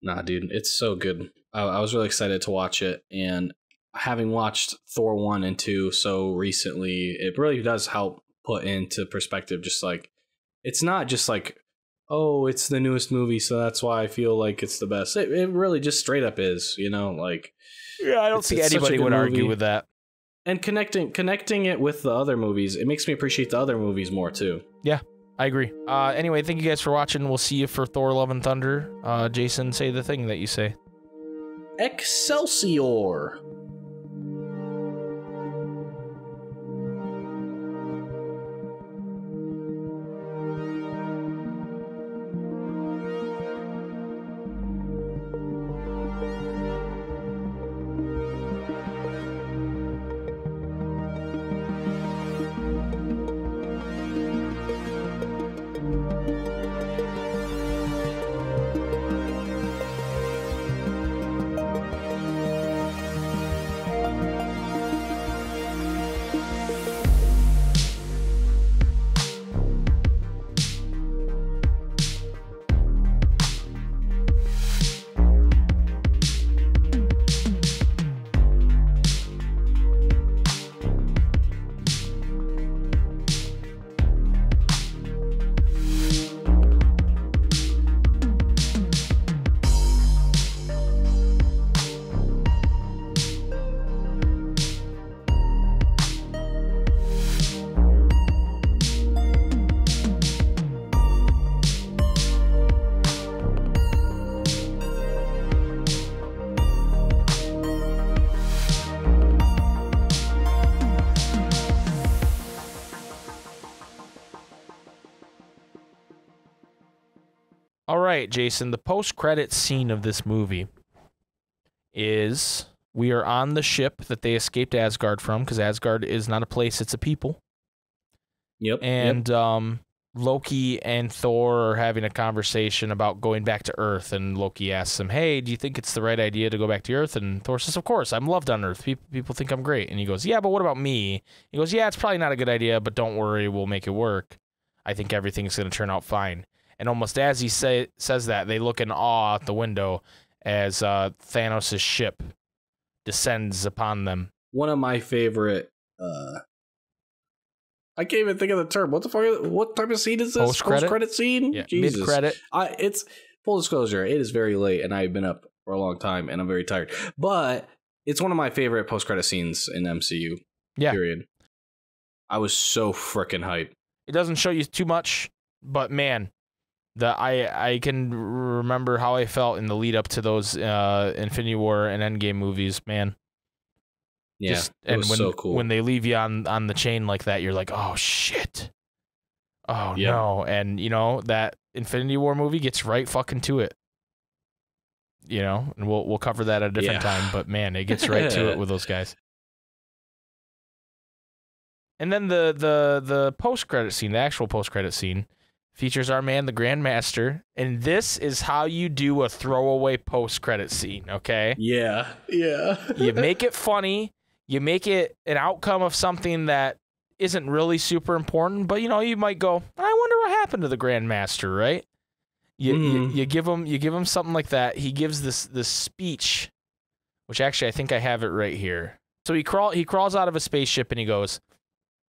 Nah, dude, it's so good. I was really excited to watch it, and having watched Thor 1 and 2 so recently, it really does help put into perspective, just like, it's not just like, oh, it's the newest movie, so that's why I feel like it's the best. It really just straight up is, you know, like... Yeah, I don't see anybody would argue with that. And connecting it with the other movies, it makes me appreciate the other movies more, too. Yeah, I agree. Anyway, thank you guys for watching. We'll see you for Thor Love and Thunder. Jason, say the thing that you say. Excelsior! All right, Jason, the post-credit scene of this movie is we are on the ship that they escaped Asgard from, because Asgard is not a place, it's a people. Yep. And Loki and Thor are having a conversation about going back to Earth, and Loki asks him, hey, do you think it's the right idea to go back to Earth? And Thor says, of course, I'm loved on Earth. People think I'm great. And he goes, yeah, but what about me? He goes, yeah, it's probably not a good idea, but don't worry, we'll make it work. I think everything's going to turn out fine. And almost as he says that, they look in awe out the window as Thanos' ship descends upon them. One of my favorite... I can't even think of the term. What the fuck? What type of scene is this? Post-credit scene? Yeah, Jesus. mid-credit. It's full disclosure. It is very late, and I've been up for a long time, and I'm very tired. But it's one of my favorite post-credit scenes in MCU. Yeah. Period. I was so freaking hyped. It doesn't show you too much, but man, I can remember how I felt in the lead up to those Infinity War and Endgame movies, man. Yeah, it was so cool. When they leave you on the chain like that, you're like, oh shit, oh no, and you know that Infinity War movie gets right fucking to it. You know, and we'll cover that at a different time, but man, it gets right to it with those guys. And then the post credit scene, the actual post credit scene, features our man, the Grandmaster, and this is how you do a throwaway post credit scene. Okay? Yeah. You make it funny. You make it an outcome of something that isn't really super important, but you know, you might go, I wonder what happened to the Grandmaster, right? You give him something like that. He gives this speech, which actually I think I have it right here. So he crawls out of a spaceship and he goes,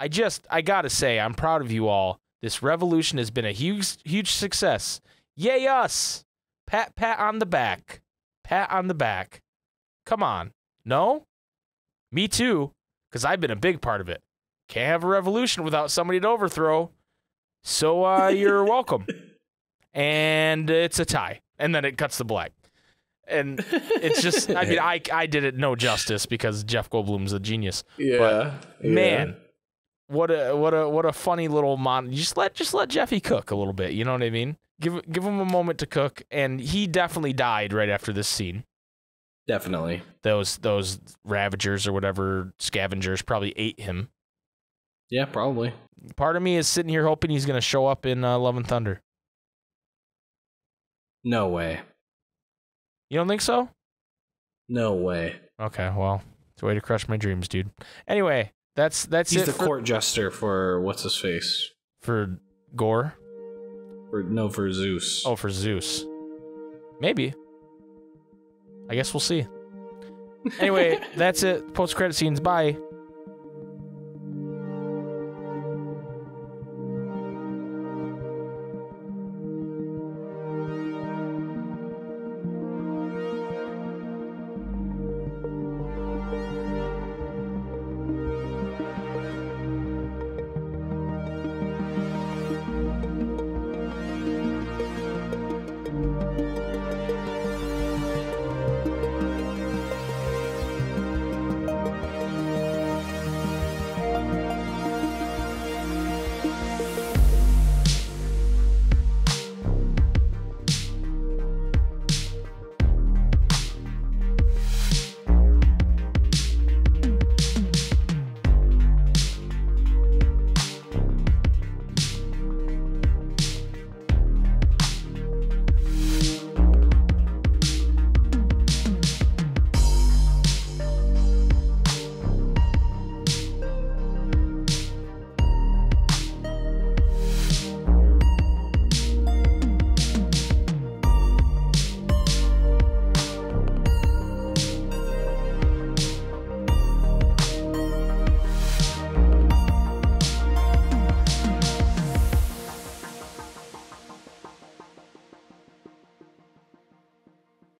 I gotta say, I'm proud of you all. This revolution has been a huge success. Yay us! Pat on the back. Pat on the back. Come on. No? Me too, because I've been a big part of it. Can't have a revolution without somebody to overthrow. So you're welcome. And it's a tie. And then it cuts to black. And it's just, I mean, I did it no justice because Jeff Goldblum's a genius. Yeah. But, man, what a funny little just let Jeffy cook a little bit. You know what I mean? Give him a moment to cook. And he definitely died right after this scene. Definitely. Those Ravagers or whatever scavengers probably ate him. Yeah, probably. Part of me is sitting here hoping he's going to show up in Love and Thunder. No way. You don't think so? No way. Okay, well, it's a way to crush my dreams, dude. Anyway, that's He's it. the court jester for what's his face? For Gore? For Zeus. Oh, for Zeus. Maybe. I guess we'll see. Anyway, that's it. Post credit scenes. Bye.